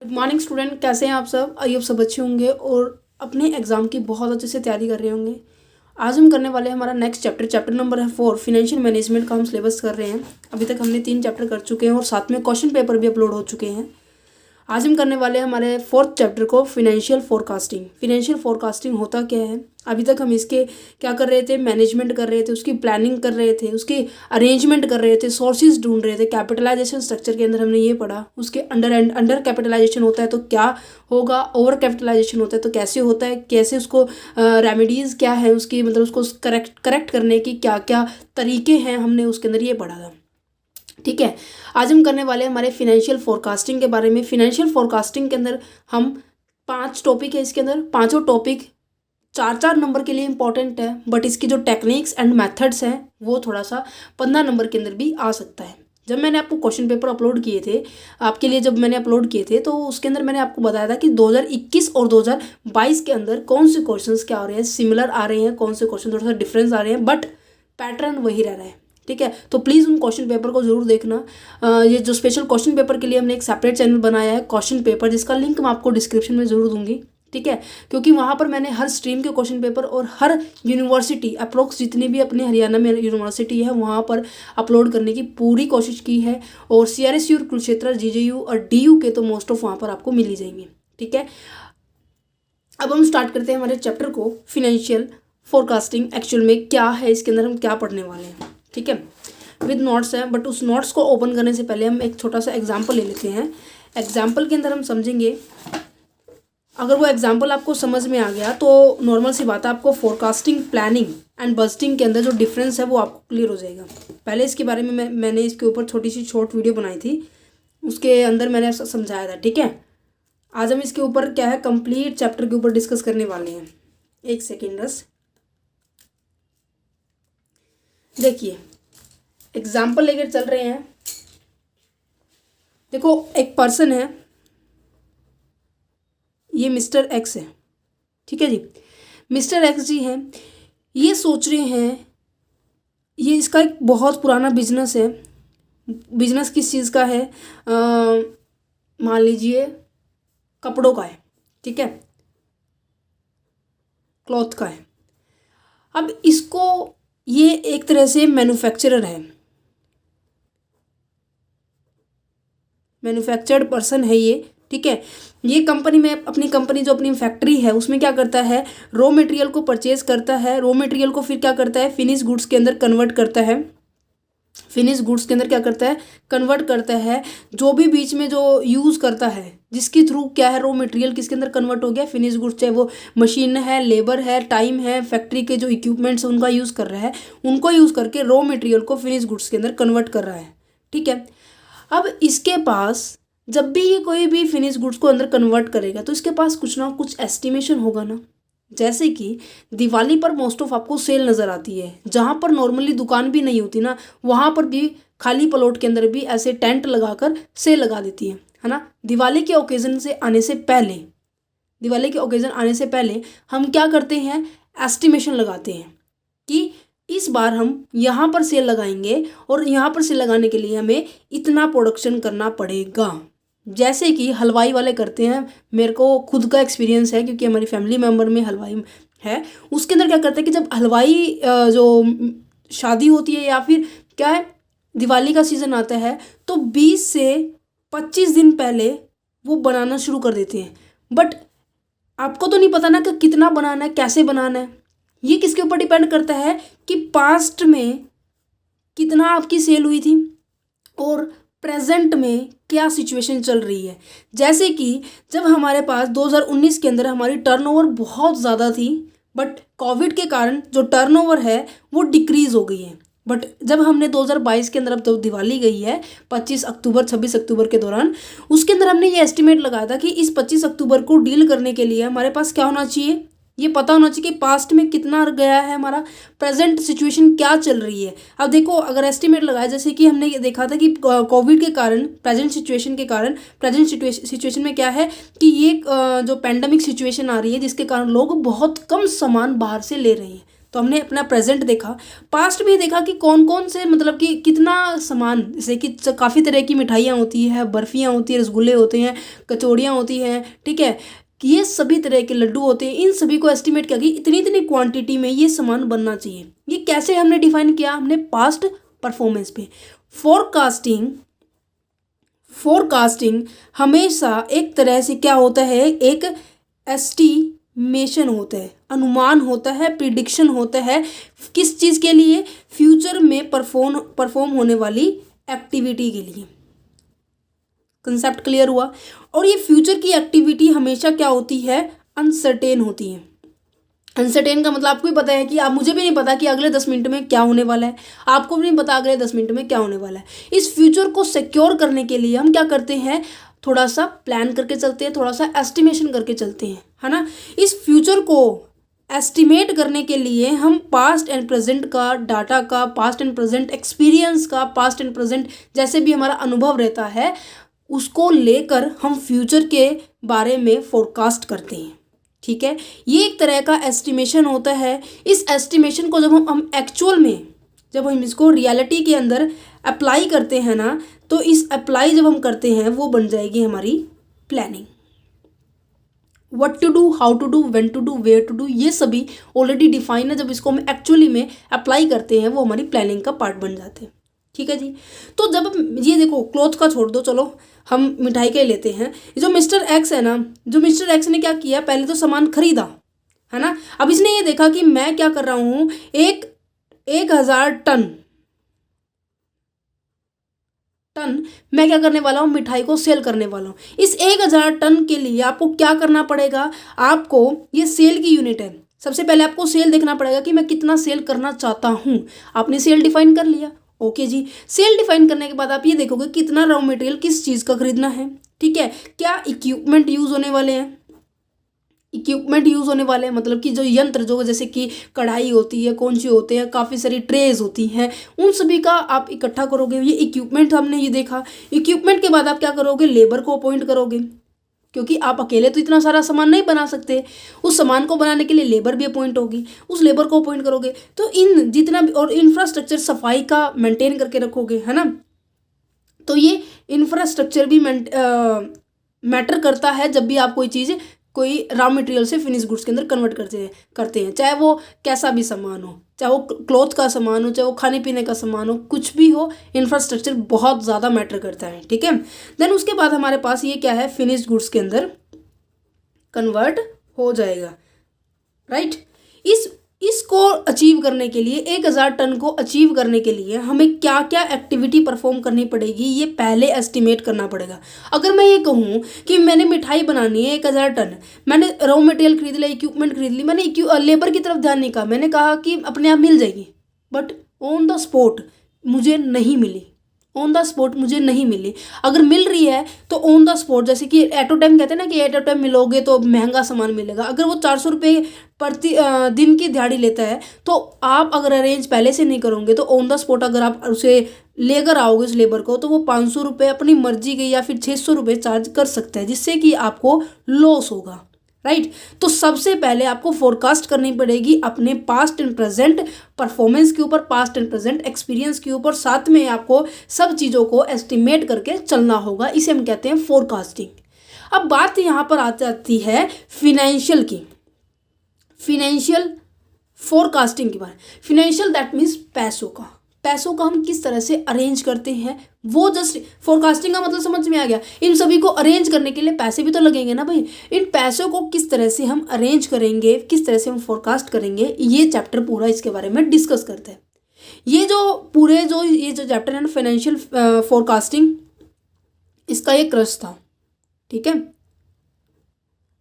Good morning student, कैसे हैं आप सब? आइए आप सब अच्छे होंगे और अपने एग्ज़ाम की बहुत अच्छे से तैयारी कर रहे होंगे। आज हम करने वाले हैं हमारा नेक्स्ट चैप्टर नंबर है 4 फिनेंशियल मैनेजमेंट का हम सिलेबस कर रहे हैं। अभी तक हमने 3 चैप्टर कर चुके हैं और साथ में क्वेश्चन पेपर भी अपलोड हो चुके हैं। आज हम करने वाले हैं हमारे 4th चैप्टर को फिनेंशियल फोरकास्टिंग। फिनेंशियल फोरकास्टिंग होता क्या है? अभी तक हम इसके क्या कर रहे थे? मैनेजमेंट कर रहे थे, उसकी प्लानिंग कर रहे थे, उसकी अरेंजमेंट कर रहे थे, सोर्सेज ढूंढ रहे थे। कैपिटलाइजेशन स्ट्रक्चर के अंदर हमने ये पढ़ा, उसके अंडर कैपिटलाइजेशन होता है तो क्या होगा, ओवर कैपिटलाइजेशन होता है तो कैसे होता है, कैसे उसको रेमेडीज़ क्या है उसकी, मतलब उसको करेक्ट करने की क्या क्या तरीके हैं, हमने उसके अंदर ये पढ़ा था। ठीक है, आज हम करने वाले हैं हमारे फिनेंशियल फोरकास्टिंग के बारे में। फिनेंशियल फोरकास्टिंग के अंदर हम 5 टॉपिक है, इसके अंदर 5 टॉपिक 4 नंबर के लिए इंपॉर्टेंट है, बट इसकी जो टेक्निक्स एंड मेथड्स हैं वो थोड़ा सा 15 नंबर के अंदर भी आ सकता है। जब मैंने आपको क्वेश्चन पेपर अपलोड किए थे आपके लिए, जब मैंने अपलोड किए थे तो उसके अंदर मैंने आपको बताया था कि 2021 और 2022 के अंदर कौन से क्वेश्चंस क्या आ रहे हैं, सिमिलर आ रहे हैं, कौन से क्वेश्चन थोड़ा सा डिफरेंस आ रहे हैं, बट पैटर्न वही रह रहा है। ठीक है, तो प्लीज़ उन क्वेश्चन पेपर को जरूर देखना। ये जो स्पेशल क्वेश्चन पेपर के लिए हमने एक सेपरेट चैनल बनाया है क्वेश्चन पेपर, जिसका लिंक मैं आपको डिस्क्रिप्शन में जरूर दूंगी। ठीक है, क्योंकि वहाँ पर मैंने हर स्ट्रीम के क्वेश्चन पेपर और हर यूनिवर्सिटी अप्रोक्स जितनी भी अपने हरियाणा में यूनिवर्सिटी है वहाँ पर अपलोड करने की पूरी कोशिश की है। और CRSU और कुरुक्षेत्र GJU और DU के तो मोस्ट ऑफ वहाँ पर आपको मिल ही जाएंगे। ठीक है, अब हम स्टार्ट करते हैं हमारे चैप्टर को। फिनेंशियल फोरकास्टिंग एक्चुअल में क्या है, इसके अंदर हम क्या पढ़ने वाले हैं। ठीक है, विद नोट्स है, बट उस नोट्स को ओपन करने से पहले हम एक छोटा सा एग्जाम्पल ले लेते हैं। एग्जाम्पल के अंदर हम समझेंगे, अगर वो एग्जाम्पल आपको समझ में आ गया तो नॉर्मल सी बात है, आपको फोरकास्टिंग, प्लानिंग एंड बजटिंग के अंदर जो डिफरेंस है वो आपको क्लियर हो जाएगा। पहले इसके बारे में मैंने इसके ऊपर छोटी सी शॉर्ट वीडियो बनाई थी, उसके अंदर मैंने समझाया था। ठीक है, आज हम इसके ऊपर क्या है, कंप्लीट चैप्टर के ऊपर डिस्कस करने वाले हैं। एक सेकेंड बस, देखिए एग्जाम्पल लेकर चल रहे हैं। देखो, एक पर्सन है, ये मिस्टर एक्स है। ठीक है जी, मिस्टर एक्स जी हैं, ये सोच रहे हैं, ये इसका एक बहुत पुराना बिजनेस है। बिजनेस किस चीज़ का है? मान लीजिए कपड़ों का है। ठीक है, क्लॉथ का है। अब इसको, ये एक तरह से मैन्युफैक्चरर है, मैन्युफैक्चर्ड पर्सन है ये। ठीक है, ये कंपनी में अपनी कंपनी जो अपनी फैक्ट्री है उसमें क्या करता है, रॉ मटेरियल को परचेज करता है, रॉ मटेरियल को फिर क्या करता है, फिनिश गुड्स के अंदर कन्वर्ट करता है। फिनिश गुड्स के अंदर क्या करता है, कन्वर्ट करता है। जो भी बीच में जो यूज़ करता है, जिसके थ्रू क्या है, रॉ मटेरियल किसके अंदर कन्वर्ट हो गया, फिनिश गुड्स, चाहे वो मशीन है, लेबर है, टाइम है, फैक्ट्री के जो इक्विपमेंट्स हैं उनका यूज़ कर रहा है, उनको यूज़ करके रॉ मटेरियल को फिनिश गुड्स के अंदर कन्वर्ट कर रहा है। ठीक है, अब इसके पास जब भी ये कोई भी फिनिश गुड्स को अंदर कन्वर्ट करेगा तो इसके पास कुछ ना कुछ एस्टिमेशन होगा ना। जैसे कि दिवाली पर मोस्ट ऑफ आपको सेल नज़र आती है, जहाँ पर नॉर्मली दुकान भी नहीं होती ना, वहाँ पर भी खाली प्लॉट के अंदर भी ऐसे टेंट लगाकर सेल लगा देती है ना। दिवाली के ओकेजन से आने से पहले, दिवाली के ओकेजन आने से पहले हम क्या करते हैं, एस्टिमेशन लगाते हैं कि इस बार हम यहाँ पर सेल लगाएंगे और यहाँ पर सेल लगाने के लिए हमें इतना प्रोडक्शन करना पड़ेगा। जैसे कि हलवाई वाले करते हैं, मेरे को खुद का एक्सपीरियंस है क्योंकि हमारी फैमिली मेम्बर में हलवाई है। उसके अंदर क्या करते हैं कि जब हलवाई जो शादी होती है या फिर क्या है, दिवाली का सीज़न आता है तो 20 से 25 दिन पहले वो बनाना शुरू कर देते हैं। बट आपको तो नहीं पता ना कि कितना बनाना है, कैसे बनाना है। ये किसके ऊपर डिपेंड करता है कि पास्ट में कितना आपकी सेल हुई थी और प्रेजेंट में क्या सिचुएशन चल रही है। जैसे कि जब हमारे पास 2019 के अंदर हमारी टर्नओवर बहुत ज़्यादा थी, बट कोविड के कारण जो टर्नओवर है वो डिक्रीज़ हो गई है। बट जब हमने 2022 के अंदर, अब तो दिवाली गई है 25 अक्टूबर 26 अक्टूबर के दौरान, उसके अंदर हमने ये एस्टिमेट लगाया था कि इस 25 अक्टूबर को डील करने के लिए हमारे पास क्या होना चाहिए, ये पता होना चाहिए कि पास्ट में कितना गया है, हमारा प्रेजेंट सिचुएशन क्या चल रही है। अब देखो, अगर एस्टिमेट लगाया, जैसे कि हमने ये देखा था कि कोविड के कारण, प्रेजेंट सिचुएशन के कारण, प्रेजेंट सिचुएशन में क्या है कि ये जो पेंडेमिक सिचुएशन आ रही है जिसके कारण लोग बहुत कम सामान बाहर से ले रहे हैं। तो हमने अपना प्रेजेंट देखा, पास्ट में देखा कि कौन कौन से मतलब कि कितना सामान, जैसे कि काफ़ी तरह की मिठाइयाँ होती है, बर्फियाँ होती है, रसगुल्ले होते हैं, कचौड़ियाँ होती हैं, ठीक है, कि ये सभी तरह के लड्डू होते हैं, इन सभी को एस्टिमेट किया कि इतनी इतनी क्वांटिटी में ये सामान बनना चाहिए। ये कैसे हमने डिफाइन किया, हमने पास्ट परफॉर्मेंस पे। फोरकास्टिंग हमेशा एक तरह से क्या होता है, एक एस्टिमेशन होता है, अनुमान होता है, प्रिडिक्शन होता है, किस चीज़ के लिए, फ्यूचर में परफॉर्म होने वाली एक्टिविटी के लिए। कंसेप्ट क्लियर हुआ। और ये फ्यूचर की एक्टिविटी हमेशा क्या होती है, अनसर्टेन होती है। अनसर्टेन का मतलब आपको भी पता है कि आप, मुझे भी नहीं पता कि अगले 10 मिनट में क्या होने वाला है, आपको भी नहीं पता अगले 10 मिनट में क्या होने वाला है। इस फ्यूचर को सिक्योर करने के लिए हम क्या करते हैं, थोड़ा सा प्लान करके चलते हैं, थोड़ा सा एस्टिमेशन करके चलते हैं, है ना। इस फ्यूचर को एस्टिमेट करने के लिए हम पास्ट एंड प्रेजेंट का डाटा का, पास्ट एंड प्रेजेंट एक्सपीरियंस का, पास्ट एंड प्रेजेंट जैसे भी हमारा अनुभव रहता है उसको लेकर हम फ्यूचर के बारे में फोरकास्ट करते हैं, ठीक है। ये एक तरह का एस्टिमेशन होता है। इस एस्टिमेशन को जब हम एक्चुअल में, जब हम इसको रियलिटी के अंदर अप्लाई करते हैं ना, तो इस अप्लाई जब हम करते हैं वो बन जाएगी हमारी planning. What to do, how to do, when to do, where to do, ये सभी ऑलरेडी डिफाइन है। जब इसको हम एक्चुअली में अप्लाई करते हैं वो हमारी प्लानिंग का पार्ट बन जाते हैं, ठीक है जी। तो जब ये देखो, क्लॉथ का छोड़ दो, चलो हम मिठाई का ही लेते हैं। जो मिस्टर एक्स है ना, जो मिस्टर एक्स ने क्या किया, पहले तो सामान खरीदा, है ना। अब इसने ये देखा कि मैं क्या कर रहा हूँ, 1000 टन मैं क्या करने वाला हूँ, मिठाई को सेल करने वाला हूँ। इस 1000 टन के लिए आपको क्या करना पड़ेगा, आपको ये सेल की यूनिट है, सबसे पहले आपको सेल देखना पड़ेगा कि मैं कितना सेल करना चाहता हूँ। आपने सेल डिफाइन कर लिया, ओके जी। सेल डिफाइन करने के बाद आप ये देखोगे कितना रॉ मटेरियल किस चीज़ का खरीदना है, ठीक है, क्या इक्विपमेंट यूज़ होने वाले हैं, मतलब कि जो यंत्र, जो जैसे कि कढ़ाई होती है, कौन सी होते हैं, काफ़ी सारी ट्रेज होती हैं, उन सभी का आप इकट्ठा करोगे। ये इक्विपमेंट हमने ये देखा। इक्विपमेंट के बाद आप क्या करोगे, लेबर को अपॉइंट करोगे, क्योंकि आप अकेले तो इतना सारा सामान नहीं बना सकते, उस सामान को बनाने के लिए लेबर भी अपॉइंट होगी, उस लेबर को अपॉइंट करोगे। तो इन जितना भी, और इंफ्रास्ट्रक्चर सफाई का मेंटेन करके रखोगे, है ना। तो ये इंफ्रास्ट्रक्चर भी मैटर करता है जब भी आप कोई चीज़, कोई रॉ मटेरियल से फिनिश गुड्स के अंदर कन्वर्ट करते हैं, चाहे वो कैसा भी सामान हो, चाहे वो क्लॉथ का सामान हो, चाहे वो खाने पीने का सामान हो, कुछ भी हो, इंफ्रास्ट्रक्चर बहुत ज़्यादा मैटर करता है, ठीक है। देन उसके बाद हमारे पास ये क्या है, फिनिश गुड्स के अंदर कन्वर्ट हो जाएगा, राइट। इसको अचीव करने के लिए, 1000 टन को अचीव करने के लिए हमें क्या क्या एक्टिविटी परफॉर्म करनी पड़ेगी, ये पहले एस्टिमेट करना पड़ेगा। अगर मैं ये कहूँ कि मैंने मिठाई बनानी है 1000 टन, मैंने रॉ मटेरियल खरीद लिया, इक्विपमेंट खरीद ली, मैंने लेबर की तरफ ध्यान नहीं कहा, मैंने कहा कि अपने आप मिल जाएगी, बट ऑन द स्पॉट मुझे नहीं मिली, अगर मिल रही है तो ऑन द स्पॉट, जैसे कि एट अ टाइम कहते हैं ना कि एट अ टाइम मिलोगे तो महंगा सामान मिलेगा। अगर वो 400 रुपये प्रति दिन की दिहाड़ी लेता है, तो आप अगर अरेंज पहले से नहीं करोगे तो ऑन द स्पॉट अगर आप उसे लेकर आओगे उस लेबर को, तो वो 500 रुपये अपनी मर्जी के या फिर 600 रुपये चार्ज कर सकता है, जिससे कि आपको लॉस होगा, राइट। तो सबसे पहले आपको फोरकास्ट करनी पड़ेगी अपने पास्ट एंड प्रेजेंट परफॉर्मेंस के ऊपर, पास्ट एंड प्रेजेंट एक्सपीरियंस के ऊपर, साथ में आपको सब चीज़ों को एस्टिमेट करके चलना होगा। इसे हम कहते हैं फोरकास्टिंग। अब बात यहाँ पर आ जाती है फिनेंशियल की, फिनेंशियल फोरकास्टिंग के बारे में। फिनेंशियल दैट मीन्स पैसों का हम किस तरह से अरेंज करते हैं, वो जस्ट फोरकास्टिंग का मतलब समझ में आ गया। इन सभी को अरेंज करने के लिए पैसे भी तो लगेंगे ना भाई, इन पैसों को किस तरह से हम अरेंज करेंगे, किस तरह से हम फोरकास्ट करेंगे, ये चैप्टर पूरा इसके बारे में डिस्कस करते हैं। ये जो चैप्टर है ना, फाइनेंशियल फोरकास्टिंग, इसका ये क्रश था, ठीक है।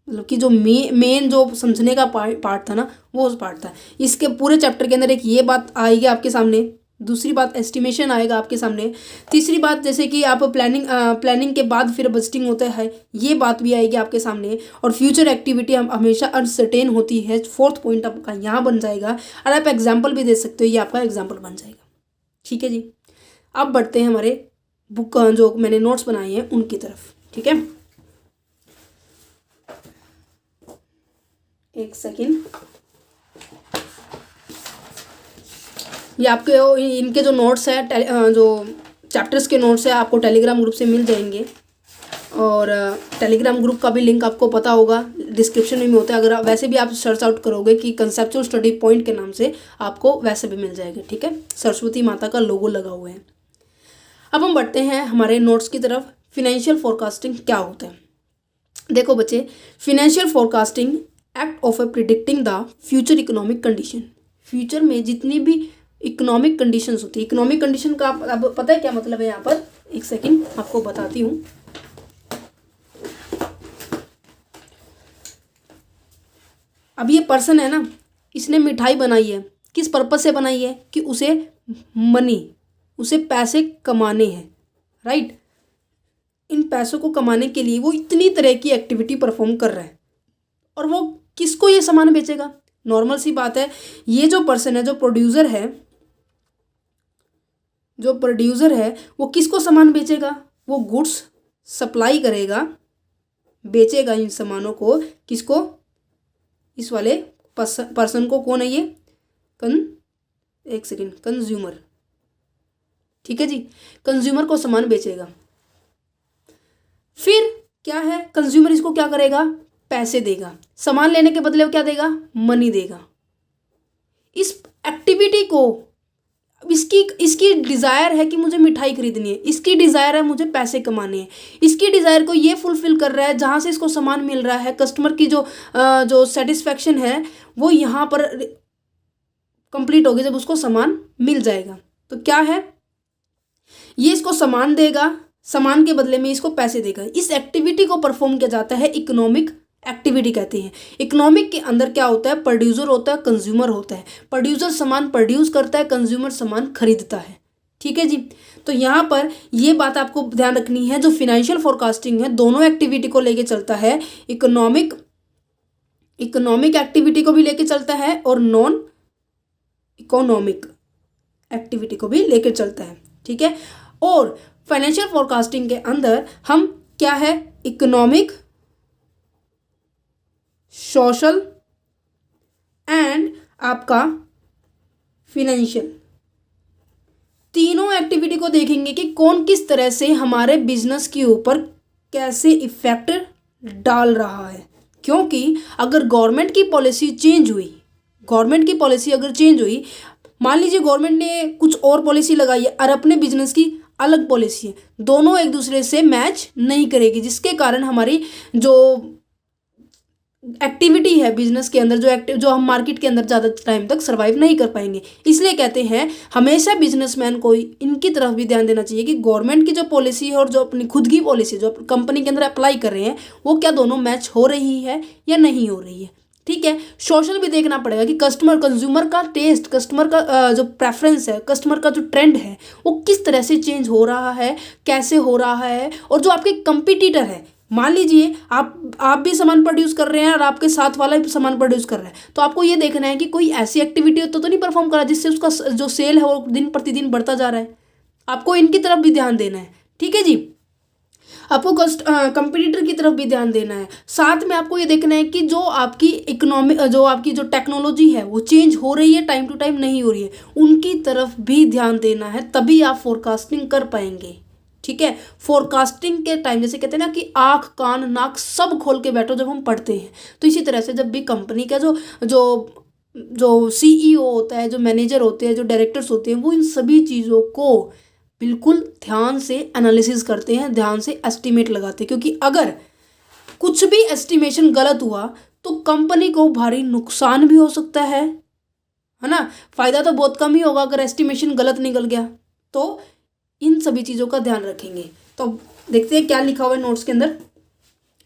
मतलब कि जो मेन जो समझने का पार्ट था ना, वो पार्ट था। इसके पूरे चैप्टर के अंदर एक ये बात आएगी आपके सामने, दूसरी बात एस्टिमेशन आएगा आपके सामने, तीसरी बात जैसे कि आप प्लानिंग के बाद फिर बजटिंग होता है, ये बात भी आएगी आपके सामने। और फ्यूचर एक्टिविटी हम हमेशा अनसर्टेन होती है, फोर्थ पॉइंट आपका यहाँ बन जाएगा। और आप एग्जाम्पल भी दे सकते हो, ये आपका एग्जाम्पल बन जाएगा, ठीक है जी। अब बढ़ते हैं हमारे बुक जो मैंने नोट्स बनाए हैं उनकी तरफ, ठीक है। एक सेकेंड, ये आपके इनके जो नोट्स है जो चैप्टर्स के नोट्स है आपको टेलीग्राम ग्रुप से मिल जाएंगे, और टेलीग्राम ग्रुप का भी लिंक आपको पता होगा डिस्क्रिप्शन में होता है। अगर वैसे भी आप सर्च आउट करोगे कि कंसेप्चुअल स्टडी पॉइंट के नाम से आपको वैसे भी मिल जाएगा, ठीक है। सरस्वती माता का लोगो लगा हुआ है। अब हम बढ़ते हैं हमारे नोट्स की तरफ। फिनेंशियल फोरकास्टिंग क्या होता है? देखो बच्चे, financial forecasting act of predicting the future economic condition. Future में जितनी भी इकोनॉमिक कंडीशंस होती है, इकोनॉमिक कंडीशन का अब पता है क्या मतलब है? यहाँ पर एक सेकंड आपको बताती हूँ। अब ये पर्सन है ना, इसने मिठाई बनाई है, किस पर्पज से बनाई है? कि उसे पैसे कमाने हैं, राइट। इन पैसों को कमाने के लिए वो इतनी तरह की एक्टिविटी परफॉर्म कर रहा है, और वो किसको ये सामान बेचेगा? नॉर्मल सी बात है, ये जो पर्सन है, जो प्रोड्यूसर है वो किसको सामान बेचेगा? वो गुड्स सप्लाई करेगा, बेचेगा इन सामानों को। किसको? इस वाले पर्सन को। कौन है ये? कंज्यूमर, ठीक है जी। कंज्यूमर को सामान बेचेगा। फिर क्या है? कंज्यूमर इसको क्या करेगा? पैसे देगा। सामान लेने के बदले वो क्या देगा? मनी देगा। इस एक्टिविटी को, इसकी डिज़ायर है कि मुझे मिठाई खरीदनी है, इसकी डिज़ायर है मुझे पैसे कमाने हैं, इसकी डिज़ायर को ये फुलफिल कर रहा है जहाँ से इसको सामान मिल रहा है। कस्टमर की जो सेटिस्फैक्शन है वो यहाँ पर कंप्लीट होगी जब उसको सामान मिल जाएगा। तो क्या है? ये इसको सामान देगा, सामान के बदले में इसको पैसे देगा। इस एक्टिविटी को परफॉर्म किया जाता है इकोनॉमिक एक्टिविटी कहते हैं। इकोनॉमिक के अंदर क्या होता है? प्रोड्यूसर होता है, कंज्यूमर होता है। प्रोड्यूसर सामान प्रोड्यूस करता है, कंज्यूमर सामान खरीदता है, ठीक है जी। तो यहाँ पर ये बात आपको ध्यान रखनी है। जो फिनेंशियल फोरकास्टिंग है दोनों एक्टिविटी को लेके चलता है। इकोनॉमिक एक्टिविटी को भी लेके चलता है और नॉन इकोनॉमिक एक्टिविटी को भी लेके चलता है, ठीक है। और फाइनेंशियल फोरकास्टिंग के अंदर हम क्या है? इकोनॉमिक, सोशल एंड आपका फिनेंशियल, तीनों एक्टिविटी को देखेंगे कि कौन किस तरह से हमारे बिजनेस के ऊपर कैसे इफेक्ट डाल रहा है। क्योंकि अगर गवर्नमेंट की पॉलिसी अगर चेंज हुई, मान लीजिए गवर्नमेंट ने कुछ और पॉलिसी लगाई है और अपने बिजनेस की अलग पॉलिसी है, दोनों एक दूसरे से मैच नहीं करेगी, जिसके कारण हमारी जो एक्टिविटी है बिजनेस के अंदर, जो हम मार्केट के अंदर ज़्यादा टाइम तक सर्वाइव नहीं कर पाएंगे। इसलिए कहते हैं हमेशा बिजनेसमैन को इनकी तरफ भी ध्यान देना चाहिए कि गवर्नमेंट की जो पॉलिसी है और जो अपनी खुद की पॉलिसी जो कंपनी के अंदर अप्लाई कर रहे हैं वो क्या दोनों मैच हो रही है या नहीं हो रही है, ठीक है। सोशल भी देखना पड़ेगा कि कंज्यूमर का टेस्ट, कस्टमर का जो प्रेफरेंस है, कस्टमर का जो ट्रेंड है वो किस तरह से चेंज हो रहा है, कैसे हो रहा है। और जो आपके कंपटीटर है, मान लीजिए आप भी सामान प्रोड्यूस कर रहे हैं और आपके साथ वाला भी सामान प्रोड्यूस कर रहा है, तो आपको ये देखना है कि कोई ऐसी एक्टिविटी तो नहीं परफॉर्म कर रहा जिससे उसका जो सेल है वो दिन प्रतिदिन बढ़ता जा रहा है। आपको इनकी तरफ भी ध्यान देना है, ठीक है जी। आपको कंपटीटर की तरफ भी ध्यान देना है। साथ में आपको ये देखना है कि जो आपकी जो टेक्नोलॉजी है वो चेंज हो रही है, टाइम टू टाइम नहीं हो रही है, उनकी तरफ भी ध्यान देना है, तभी आप फोरकास्टिंग कर पाएंगे, ठीक है। फोरकास्टिंग के टाइम जैसे कहते हैं ना कि आँख कान नाक सब खोल के बैठो जब हम पढ़ते हैं, तो इसी तरह से जब भी कंपनी का जो CEO होता है, जो मैनेजर होते हैं, जो डायरेक्टर्स होते हैं, वो इन सभी चीज़ों को बिल्कुल ध्यान से एनालिसिस करते हैं, ध्यान से एस्टिमेट लगाते हैं। क्योंकि अगर कुछ भी एस्टिमेशन गलत हुआ तो कंपनी को भारी नुकसान भी हो सकता है ना। फ़ायदा तो बहुत कम ही होगा अगर एस्टिमेशन गलत निकल गया। तो इन सभी चीज़ों का ध्यान रखेंगे। तो देखते हैं क्या लिखा हुआ है नोट्स के अंदर।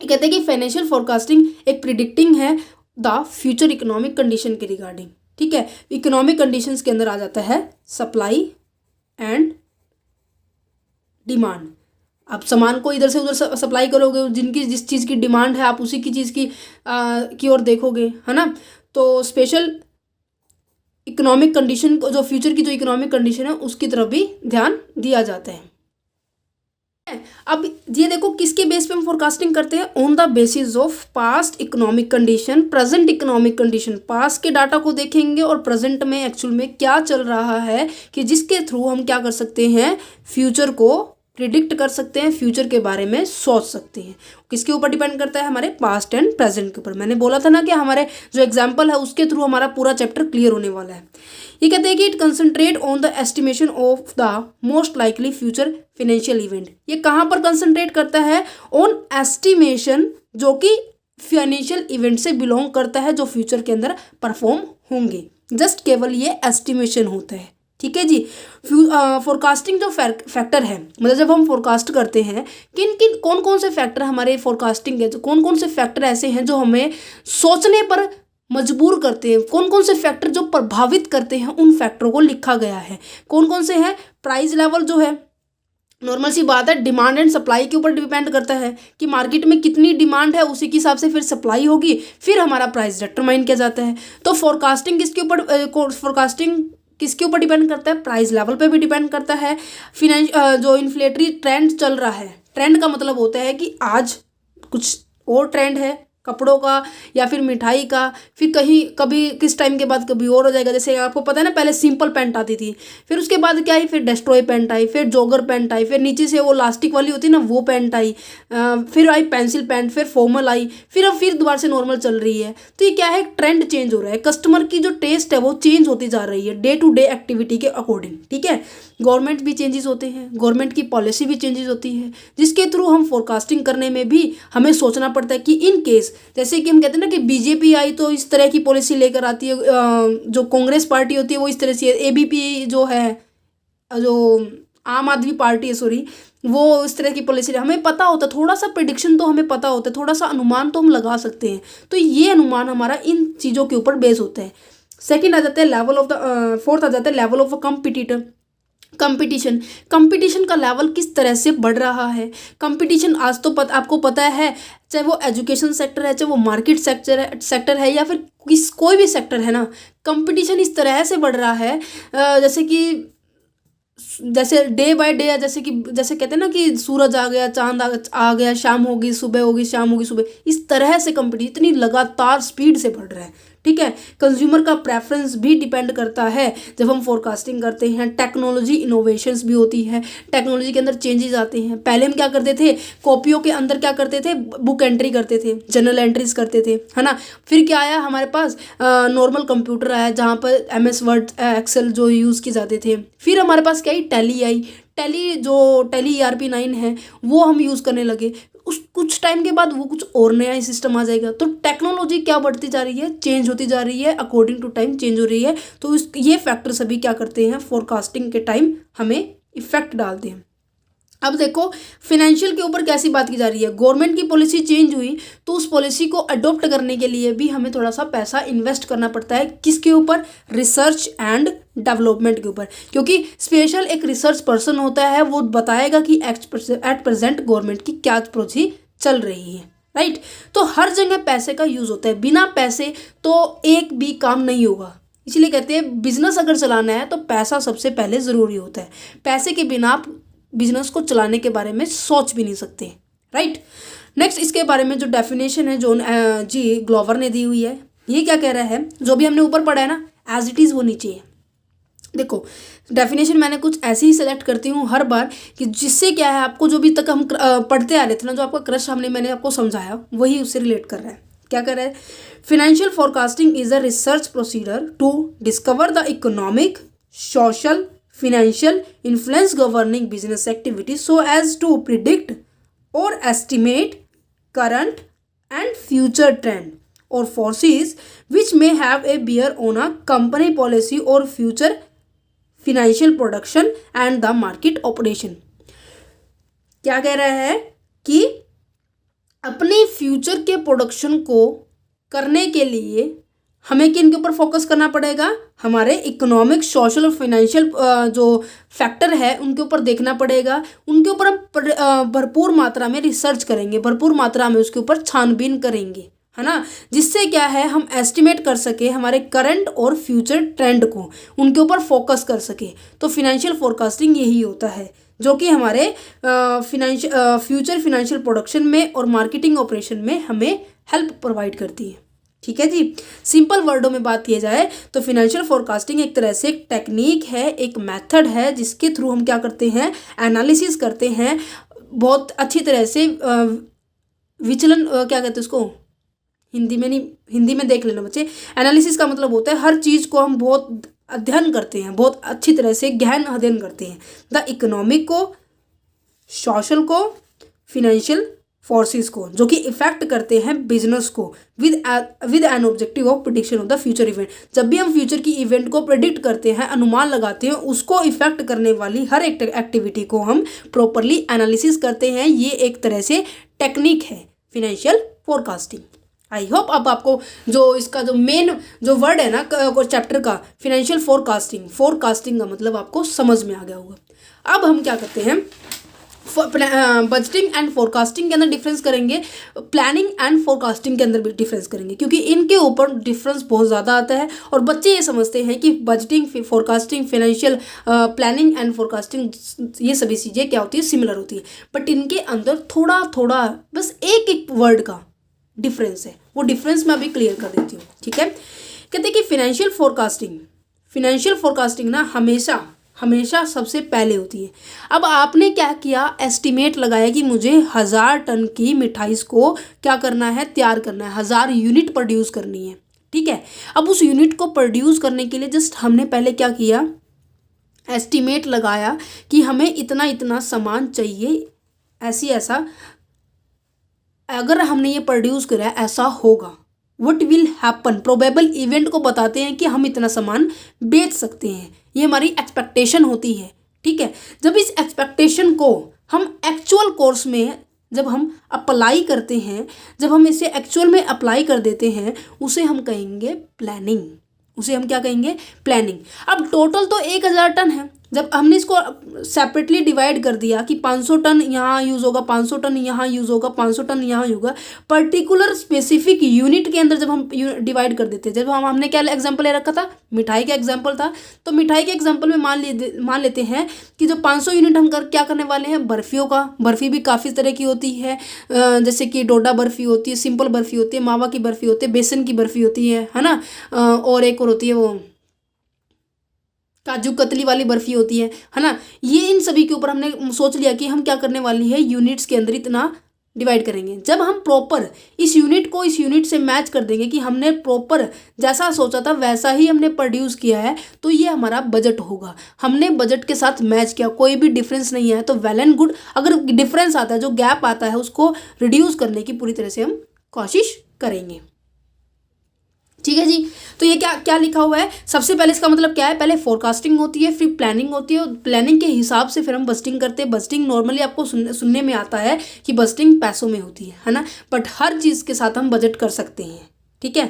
कहते हैं कि फाइनेंशियल फोरकास्टिंग एक प्रिडिक्टिंग है द फ्यूचर इकोनॉमिक कंडीशन के रिगार्डिंग, ठीक है। इकोनॉमिक कंडीशंस के अंदर आ जाता है सप्लाई एंड डिमांड। आप सामान को इधर से उधर सप्लाई करोगे, जिस चीज़ की डिमांड है आप उसी की चीज़ की ओर देखोगे, है ना। तो स्पेशल इकोनॉमिक कंडीशन को, जो फ्यूचर की जो इकोनॉमिक कंडीशन है उसकी तरफ भी ध्यान दिया जाता है। अब ये देखो किसके बेस पे हम फोरकास्टिंग करते हैं, on the basis of past economic condition, present economic condition. Past के डाटा को देखेंगे और प्रेजेंट में एक्चुअल में क्या चल रहा है, कि जिसके थ्रू हम क्या कर सकते हैं, फ्यूचर को प्रिडिक्ट कर सकते हैं, फ्यूचर के बारे में सोच सकते हैं। किसके ऊपर डिपेंड करता है, हमारे पास्ट एंड प्रेजेंट के ऊपर। मैंने बोला था ना कि हमारे जो एग्जाम्पल है उसके थ्रू हमारा पूरा चैप्टर क्लियर होने वाला है। ये कहते हैं कि it concentrate on the estimation of the most likely future financial event. ये कहाँ पर कंसंट्रेट करता है, ऑन एस्टिमेशन, जो कि फाइनेंशियल इवेंट से बिलोंग करता है, जो फ्यूचर के अंदर परफॉर्म होंगे। जस्ट केवल ये एस्टिमेशन होता है, ठीक है जी। फोरकास्टिंग जो फैक्टर है, मतलब जब हम फोरकास्ट करते हैं, किन किन कौन कौन से फैक्टर हमारे फोरकास्टिंग के, कौन कौन से फैक्टर ऐसे हैं जो हमें सोचने पर मजबूर करते हैं, कौन कौन से फैक्टर जो प्रभावित करते हैं, उन फैक्टरों को लिखा गया है। कौन कौन से हैं, प्राइस लेवल जो है, नॉर्मल सी बात है, डिमांड एंड सप्लाई के ऊपर डिपेंड करता है कि मार्केट में कितनी डिमांड है, उसी के हिसाब से फिर सप्लाई होगी, फिर हमारा प्राइस डिटरमाइन किया जाता है। तो फोरकास्टिंग किसके ऊपर डिपेंड करता है, प्राइस लेवल पे भी डिपेंड करता है। जो इन्फ्लेटरी ट्रेंड चल रहा है, ट्रेंड का मतलब होता है कि आज कुछ और ट्रेंड है कपड़ों का या फिर मिठाई का, फिर कहीं कभी किस टाइम के बाद कभी और हो जाएगा। जैसे आपको पता है ना, पहले सिंपल पैंट आती थी, फिर उसके बाद क्या आई, फिर डेस्ट्रॉय पैंट आई, फिर जॉगर पैंट आई, फिर नीचे से वो लास्टिक वाली होती है ना वो पैंट आई, फिर आई पेंसिल पैंट, फिर फॉर्मल आई, फिर अब फिर दोबारा से नॉर्मल चल रही है। तो ये क्या है, ट्रेंड चेंज हो रहा है, कस्टमर की जो टेस्ट है वो चेंज होती जा रही है डे टू डे एक्टिविटी के अकॉर्डिंग, ठीक है। गवर्नमेंट भी चेंजेस होते हैं, गवर्नमेंट की पॉलिसी भी चेंजेस होती है, जिसके थ्रू हम फोरकास्टिंग करने में भी हमें सोचना पड़ता है कि इन केस, जैसे कि हम कहते हैं ना कि बीजेपी आई तो इस तरह की पॉलिसी लेकर आती है, जो कांग्रेस पार्टी होती है वो इस तरह से, एबीपी जो है, जो आम आदमी पार्टी है, सॉरी, वो इस तरह की पॉलिसी, हमें पता होता है, थोड़ा सा प्रिडिक्शन तो हमें पता होता है, थोड़ा सा अनुमान तो हम लगा सकते हैं। तो ये अनुमान हमारा इन चीज़ों के ऊपर बेस होता है। सेकेंड आ जाता है लेवल ऑफ द, फोर्थ आ जाता है level of a competitor, competition का लेवल किस तरह से बढ़ रहा है। कंपटीशन आज तो आपको पता है, चाहे वो एजुकेशन सेक्टर है, चाहे वो मार्केट सेक्टर है या फिर कोई भी सेक्टर है ना, कंपटीशन इस तरह से बढ़ रहा है, जैसे डे बाय डे, जैसे कहते हैं ना कि सूरज आ गया, चांद आ गया, शाम होगी सुबह होगी, शाम होगी सुबह, इस तरह से कंपटीशन इतनी लगातार स्पीड से बढ़ रहा है, ठीक है। कंज्यूमर का प्रेफरेंस भी डिपेंड करता है जब हम फोरकास्टिंग करते हैं। टेक्नोलॉजी इनोवेशंस भी होती है, टेक्नोलॉजी के अंदर चेंजेस आते हैं। पहले हम क्या करते थे, कॉपियों के अंदर क्या करते थे, बुक एंट्री करते थे, जर्नल एंट्रीज करते थे, है ना। फिर क्या आया हमारे पास, नॉर्मल कंप्यूटर आया जहाँ पर MS वर्ड एक्सेल जो यूज़ किए जाते थे। फिर हमारे पास क्या आई, टैली आई, टैली ERP 9 है वो हम यूज़ करने लगे। उस कुछ टाइम के बाद वो कुछ और नया ही सिस्टम आ जाएगा। तो टेक्नोलॉजी क्या बढ़ती जा रही है, चेंज होती जा रही है, अकॉर्डिंग टू टाइम चेंज हो रही है। तो ये फैक्टर सभी क्या करते हैं, फोरकास्टिंग के टाइम हमें इफेक्ट डालते हैं। अब देखो फाइनेंशियल के ऊपर कैसी बात की जा रही है, गवर्नमेंट की पॉलिसी चेंज हुई तो उस पॉलिसी को अडॉप्ट करने के लिए भी हमें थोड़ा सा पैसा इन्वेस्ट करना पड़ता है। किसके ऊपर, रिसर्च एंड डेवलपमेंट के ऊपर, क्योंकि स्पेशल एक रिसर्च पर्सन होता है, वो बताएगा कि एट प्रेजेंट गवर्नमेंट की क्या पॉलिसी चल रही है, राइट। तो हर जगह पैसे का यूज़ होता है, बिना पैसे तो एक भी काम नहीं होगा। इसलिए कहते हैं बिजनेस अगर चलाना है तो पैसा सबसे पहले ज़रूरी होता है, पैसे के बिना आप बिजनेस को चलाने के बारे में सोच भी नहीं सकते, राइट। नेक्स्ट इसके बारे में जो डेफिनेशन है जो जी ग्लोवर ने दी हुई है, ये क्या कह रहा है, जो भी हमने ऊपर पढ़ा है ना एज इट इज़ होनी चाहिए। देखो डेफिनेशन मैंने कुछ ऐसे ही सेलेक्ट करती हूँ हर बार कि जिससे क्या है, आपको जो भी तक हम पढ़ते आ रहे थे ना, जो आपका क्रश मैंने आपको समझाया वही उससे रिलेट कर रहा है। क्या कर रहा है, financial forecasting is a research procedure to discover the economic, social, financial influence governing business activity so as to predict or estimate current and future trend or forces which may have a bear on a company policy or future financial production and the market operation। क्या कह रहा है कि अपने future के production को करने के लिए हमें किन के ऊपर फोकस करना पड़ेगा, हमारे इकोनॉमिक, सोशल और फाइनेंशियल जो फैक्टर है उनके ऊपर देखना पड़ेगा। उनके ऊपर हम भरपूर मात्रा में रिसर्च करेंगे, भरपूर मात्रा में उसके ऊपर छानबीन करेंगे, है ना, जिससे क्या है हम एस्टिमेट कर सके हमारे करंट और फ्यूचर ट्रेंड को, उनके ऊपर फोकस कर सके। तो फाइनेंशियल फोरकास्टिंग यही होता है, जो कि हमारे फ्यूचर फिनेंशियल प्रोडक्शन में और मार्केटिंग ऑपरेशन में हमें हेल्प प्रोवाइड करती है। ठीक है जी। सिंपल वर्डों में बात किया जाए तो फिनेंशियल फोरकास्टिंग एक तरह से एक टेक्निक है, एक मेथड है, जिसके थ्रू हम क्या करते हैं, एनालिसिस करते हैं बहुत अच्छी तरह से। विचलन क्या कहते हैं उसको, हिंदी में नहीं, हिंदी में देख लेना बच्चे। एनालिसिस का मतलब होता है हर चीज़ को हम बहुत अध्ययन करते हैं, बहुत अच्छी तरह से गहन अध्ययन करते हैं। द इकोनॉमिक को, सोशल को, फिनेंशियल फोर्सेस को, जो कि इफेक्ट करते हैं बिजनेस को with an objective of prediction of the future event. जब भी हम फ्यूचर की इवेंट को प्रिडिक्ट करते हैं, अनुमान लगाते हैं, उसको इफेक्ट करने वाली हर एक एक्टिविटी को हम प्रॉपरली एनालिसिस करते हैं। ये एक तरह से टेक्निक है फिनेंशियल फोरकास्टिंग। आई होप अब आपको जो इसका जो मेन जो वर्ड है ना चैप्टर का, फिनेंशियल फोरकास्टिंग, फोरकास्टिंग का मतलब आपको समझ में आ गया होगा। अब हम क्या करते हैं, बजटिंग एंड फोरकास्टिंग के अंदर डिफरेंस करेंगे, प्लानिंग एंड फोरकास्टिंग के अंदर भी डिफरेंस करेंगे, क्योंकि इनके ऊपर डिफरेंस बहुत ज़्यादा आता है। और बच्चे ये समझते हैं कि budgeting, forecasting, financial planning and forecasting, ये सभी चीज़ें क्या होती है, सिमिलर होती है, बट इनके अंदर थोड़ा थोड़ा बस एक एक वर्ड का डिफरेंस है। वो डिफरेंस मैं अभी क्लियर कर देती हूँ। ठीक है। कहते हैं कि फिनेंशियल फोरकास्टिंग ना हमेशा सबसे पहले होती है। अब आपने क्या किया, एस्टिमेट लगाया कि मुझे 1000 टन की मिठाई को क्या करना है, तैयार करना है, 1000 यूनिट प्रोड्यूस करनी है। ठीक है। अब उस यूनिट को प्रोड्यूस करने के लिए जस्ट हमने पहले क्या किया, एस्टिमेट लगाया कि हमें इतना इतना सामान चाहिए, ऐसा अगर हमने ये प्रोड्यूस करा ऐसा होगा, what will happen, probable event को बताते हैं कि हम इतना सामान बेच सकते हैं। ये हमारी एक्सपेक्टेशन होती है। ठीक है। जब इस एक्सपेक्टेशन को हम एक्चुअल कोर्स में जब हम अप्लाई करते हैं, जब हम इसे एक्चुअल में अप्लाई कर देते हैं, उसे हम कहेंगे प्लानिंग। उसे हम क्या कहेंगे, प्लानिंग। अब टोटल तो 1000 टन है। जब हमने इसको सेपरेटली डिवाइड कर दिया कि 500 टन यहाँ यूज़ होगा, 500 टन यहाँ यूज़ होगा, 500 टन यहाँ होगा, पर्टिकुलर स्पेसिफिक यूनिट के अंदर जब हम डिवाइड कर देते हैं, जब हमने क्या एग्जांपल ले रखा था, मिठाई का एग्जांपल था, तो मिठाई के एग्जांपल में मान लेते हैं कि जो 500 यूनिट हम क्या करने वाले हैं, बर्फियों का। बर्फ़ी भी काफ़ी तरह की होती है, जैसे कि डोडा बर्फ़ी होती है, सिंपल बर्फ़ी होती है, मावा की बर्फ़ी होती है, बेसन की बर्फ़ी होती है ना, और एक और होती है वो काजू कतली वाली बर्फ़ी होती है ना। ये इन सभी के ऊपर हमने सोच लिया कि हम क्या करने वाली है, यूनिट्स के अंदर इतना डिवाइड करेंगे। जब हम प्रॉपर इस यूनिट को इस यूनिट से मैच कर देंगे कि हमने प्रॉपर जैसा सोचा था वैसा ही हमने प्रोड्यूस किया है, तो ये हमारा बजट होगा। हमने बजट के साथ मैच किया, कोई भी डिफरेंस नहीं है तो वेल एंड गुड। अगर डिफरेंस आता है, जो गैप आता है, उसको रिड्यूस करने की पूरी तरह से हम कोशिश करेंगे। ठीक है जी। तो ये क्या लिखा हुआ है, सबसे पहले इसका मतलब क्या है, पहले फोरकास्टिंग होती है, फिर प्लानिंग होती है, प्लानिंग के हिसाब से फिर हम बजटिंग करते हैं। बजटिंग नॉर्मली आपको सुनने में आता है कि बजटिंग पैसों में होती है ना, बट हर चीज़ के साथ हम बजट कर सकते हैं। ठीक है।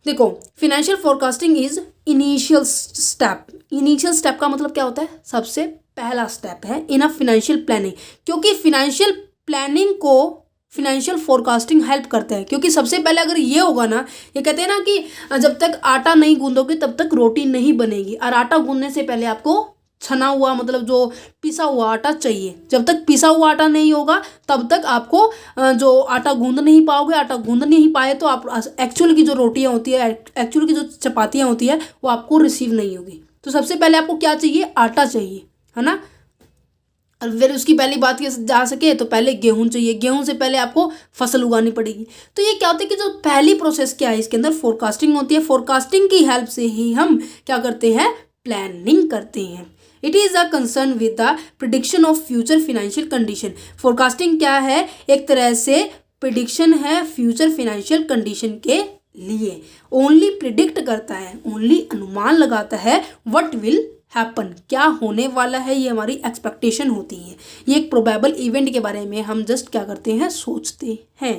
देखो, financial forecasting is initial step. Initial step का मतलब क्या होता है, सबसे पहला स्टेप है इन अ फिनेंशियल प्लानिंग, क्योंकि फिनेंशियल प्लानिंग को फिनेंशियल फोरकास्टिंग हेल्प करता है। क्योंकि सबसे पहले अगर ये होगा ना, ये कहते हैं ना कि जब तक आटा नहीं गूंदोगे तब तक रोटी नहीं बनेगी, और आटा गूंदने से पहले आपको छना हुआ मतलब जो पिसा हुआ आटा चाहिए। जब तक पिसा हुआ आटा नहीं होगा तब तक आपको जो आटा गूंद नहीं पाओगे। आटा गूंद नहीं पाए तो आप एक्चुअल की जो रोटियां होती है, एक्चुअल की जो चपातियाँ होती है, वो आपको रिसीव नहीं होगी। तो सबसे पहले आपको क्या चाहिए, आटा चाहिए, है ना। और फिर उसकी पहली बात की जा सके तो पहले गेहूं चाहिए, गेहूं से पहले आपको फसल उगानी पड़ेगी। तो ये क्या होता है कि जो पहली प्रोसेस क्या है, इसके अंदर फोरकास्टिंग होती है। फोरकास्टिंग की हेल्प से ही हम क्या करते हैं, प्लानिंग करते हैं। It is a concern with the prediction of future financial condition. Forecasting क्या है, एक तरह से प्रिडिक्शन है फ्यूचर फिनेंशियल कंडीशन के लिए। ओनली प्रिडिक्ट करता है, ओनली अनुमान लगाता है व्हाट विल हैपन, क्या होने वाला है, ये हमारी एक्सपेक्टेशन होती है। ये एक प्रोबेबल इवेंट के बारे में हम जस्ट क्या करते हैं, सोचते हैं।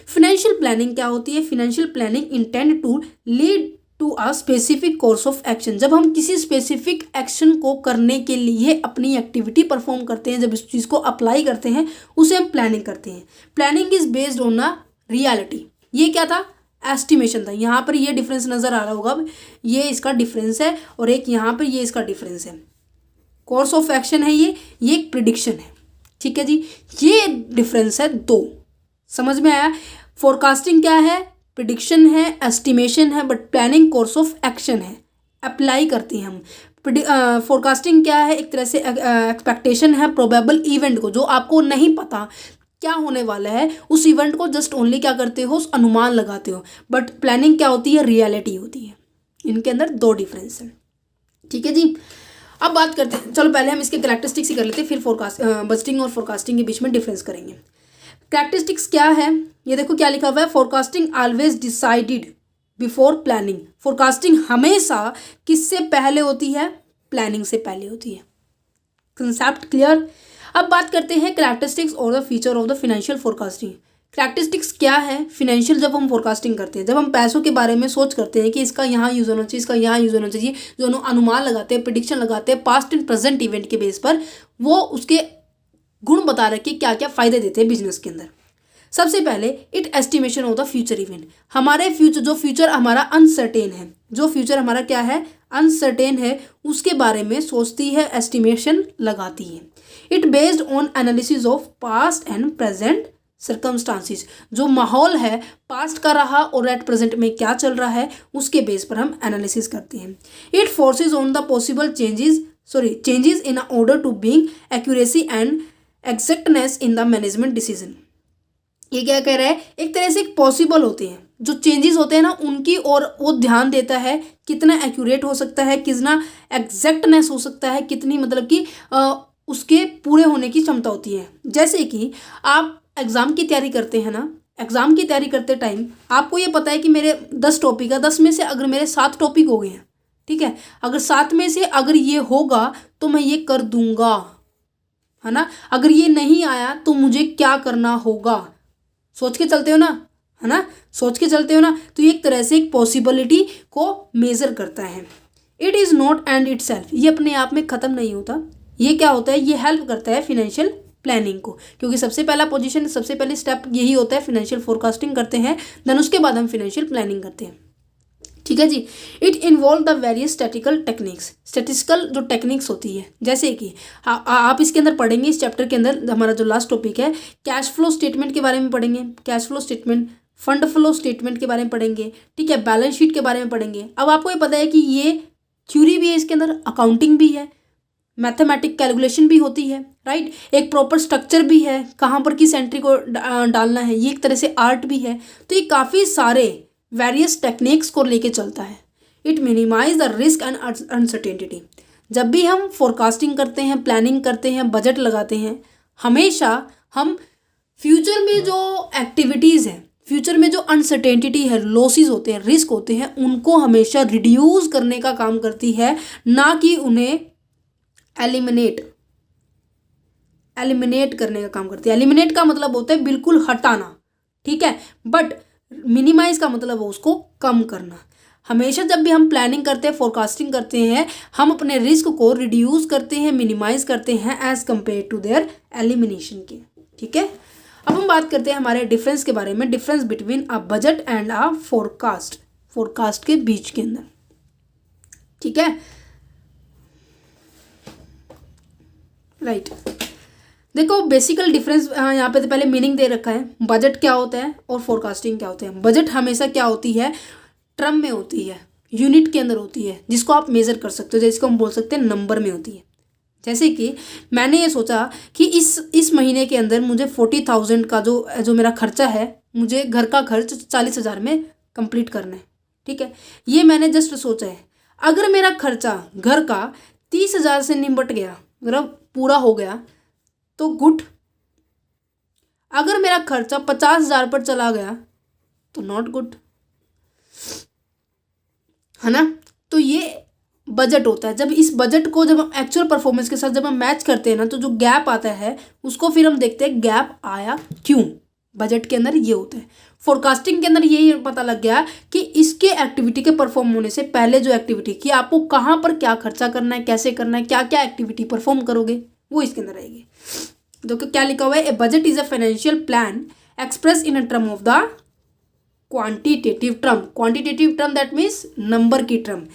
फिनेंशियल प्लानिंग क्या होती है, financial planning intend to lead to a specific course of action. जब हम किसी स्पेसिफिक एक्शन को करने के लिए अपनी एक्टिविटी परफॉर्म करते हैं, जब इस चीज़ को अप्लाई करते हैं, उसे हम प्लानिंग करते हैं। Planning is based on a reality. ये क्या था, एस्टिमेशन था। यहाँ पर ये डिफरेंस नज़र आ रहा होगा, अब ये इसका डिफरेंस है और एक यहाँ पर ये इसका डिफरेंस है। कोर्स ऑफ एक्शन है ये एक प्रिडिक्शन है। ठीक है जी, ये डिफरेंस है दो। समझ में आया? फोरकास्टिंग क्या है? प्रिडिक्शन है, एस्टिमेशन है, but planning course of action है, अप्लाई करते हैं हम। फोरकास्टिंग क्या है? एक तरह से एक्सपेक्टेशन है प्रोबेबल इवेंट को, जो आपको नहीं पता क्या होने वाला है, उस इवेंट को जस्ट ओनली क्या करते हो, उस अनुमान लगाते हो। बट प्लानिंग क्या होती है? रियलिटी होती है। इनके अंदर दो डिफरेंस है। ठीक है जी, अब बात करते हैं, चलो पहले हम इसके कैरेक्टरिस्टिक्स ही कर लेते हैं, फिर बजटिंग और फोरकास्टिंग के बीच में डिफरेंस करेंगे। कैरेक्टरिस्टिक्स क्या है? ये देखो क्या लिखा हुआ है, forecasting always decided before planning. Forecasting हमेशा किससे पहले होती है? प्लानिंग से पहले होती है। Concept clear? अब बात करते हैं कैरेक्टरिस्टिक्स और the feature of the financial forecasting. Characteristics क्या है फिनेंशियल? जब हम फोरकास्टिंग करते हैं, जब हम पैसों के बारे में सोच करते हैं कि इसका यहाँ यूज़ होना चाहिए, इसका यहाँ यूज़ होना चाहिए, जो हम अनुमान लगाते हैं, प्रिडिक्शन लगाते हैं पास्ट एंड प्रेजेंट इवेंट के बेस पर, वो उसके गुण बता रखे क्या क्या फ़ायदे देते हैं बिजनेस के अंदर। सबसे पहले it estimation of the future event. हमारे फ्यूचर हमारा अनसर्टेन है, जो फ्यूचर हमारा क्या है? अनसर्टेन है, उसके बारे में सोचती है, एस्टिमेशन लगाती है। It based on analysis of past and present circumstances. जो माहौल है पास्ट का रहा और एट प्रेजेंट में क्या चल रहा है, उसके बेस पर हम एनालिसिस करते हैं। It forces on the possible changes in order to being accuracy and exactness in the management decision. ये क्या कह रहा है? एक तरह से पॉसिबल होते हैं, जो चेंजेस होते हैं ना उनकी, और वो ध्यान देता है कितना एक्यूरेट हो सकता है, कितना एग्जैक्टनेस हो सकता है, कितनी मतलब कि उसके पूरे होने की क्षमता होती है। जैसे कि आप एग्ज़ाम की तैयारी करते हैं ना, एग्ज़ाम की तैयारी करते टाइम आपको ये पता है कि मेरे 10 टॉपिक है, 10 में से अगर मेरे 7 टॉपिक हो गए हैं, ठीक है, अगर 7 में से अगर ये होगा तो मैं ये कर दूंगा, है ना। अगर ये नहीं आया तो मुझे क्या करना होगा, सोच के चलते हो ना, है ना, सोच के चलते हो ना। तो ये एक तरह से एक पॉसिबिलिटी को मेज़र करता है। It is not and it self, ये अपने आप में ख़त्म नहीं होता। ये क्या होता है? ये हेल्प करता है फिनेंशियल प्लानिंग को, क्योंकि सबसे पहला पोजीशन, सबसे पहले स्टेप यही होता है, फिनेंशियल फोरकास्टिंग करते हैं, देन उसके बाद हम फिनेंशियल प्लानिंग करते हैं। ठीक है जी। It involve the various statistical जो टेक्निक्स होती है, जैसे कि आप इसके अंदर पढ़ेंगे, इस चैप्टर के अंदर हमारा जो लास्ट टॉपिक है कैश फ्लो स्टेटमेंट के बारे में पढ़ेंगे, cash flow statement, fund flow statement के बारे में पढ़ेंगे, ठीक है, बैलेंस शीट के बारे में पढ़ेंगे। अब आपको ये पता है कि ये थ्योरी भी है, इसके अंदर अकाउंटिंग भी है, मैथमेटिक कैलकुलेशन भी होती है, राइट, एक प्रॉपर स्ट्रक्चर भी है, कहाँ पर किस एंट्री को डालना है, ये एक तरह से आर्ट भी है। तो ये काफ़ी सारे वेरियस टेक्निक्स को लेके चलता है। It minimise the risk and uncertainty. जब भी हम फोरकास्टिंग करते हैं, प्लानिंग करते हैं, बजट लगाते हैं, हमेशा हम फ्यूचर में जो एक्टिविटीज़ हैं, फ्यूचर में जो अनसर्टेनिटी है, लॉसेस होते हैं, रिस्क होते हैं, उनको हमेशा रिड्यूस करने का काम करती है, ना कि उन्हें एलिमिनेट करने का काम करती है। एलिमिनेट का मतलब होता है बिल्कुल हटाना, ठीक है, बट मिनिमाइज का मतलब है उसको कम करना। हमेशा जब भी हम प्लानिंग करते हैं, फोरकास्टिंग करते हैं, हम अपने रिस्क को रिड्यूस करते हैं, मिनिमाइज करते हैं as compare to their elimination के। ठीक है, अब हम बात करते हैं हमारे डिफरेंस के बारे में, difference between a budget and a forecast के बीच के अंदर। ठीक है, राइट। देखो बेसिकल डिफरेंस यहाँ पे तो पहले मीनिंग दे रखा है, बजट क्या होता है और फोरकास्टिंग क्या होता है। बजट हमेशा क्या होती है? टर्म में होती है, यूनिट के अंदर होती है, जिसको आप मेज़र कर सकते हो, जिसको हम बोल सकते हैं नंबर में होती है। जैसे कि मैंने ये सोचा कि इस महीने के अंदर मुझे 40,000 का जो मेरा खर्चा है, मुझे घर का खर्च 40,000 में कंप्लीट करना है। ठीक है, ये मैंने जस्ट सोचा है। अगर मेरा खर्चा घर का 30,000 से निपट गया, मतलब पूरा हो गया, तो गुड। अगर मेरा खर्चा 50,000 पर चला गया तो नॉट गुड, है ना। तो ये बजट होता है। जब इस बजट को जब हम एक्चुअल परफॉर्मेंस के साथ जब हम मैच करते हैं ना, तो जो गैप आता है उसको फिर हम देखते हैं गैप आया क्यों। बजट के अंदर ये होता है। फोरकास्टिंग के अंदर यही पता लग गया कि इसके एक्टिविटी के परफॉर्म होने से पहले जो एक्टिविटी की, आपको कहाँ पर क्या खर्चा करना है, कैसे करना है, क्या क्या एक्टिविटी परफॉर्म करोगे, वो इसके अंदर आएगी। देखो क्या लिखा हुआ है, a budget is a financial plan express in a term of the quantitative term. Quantitative term that means number की टर्म।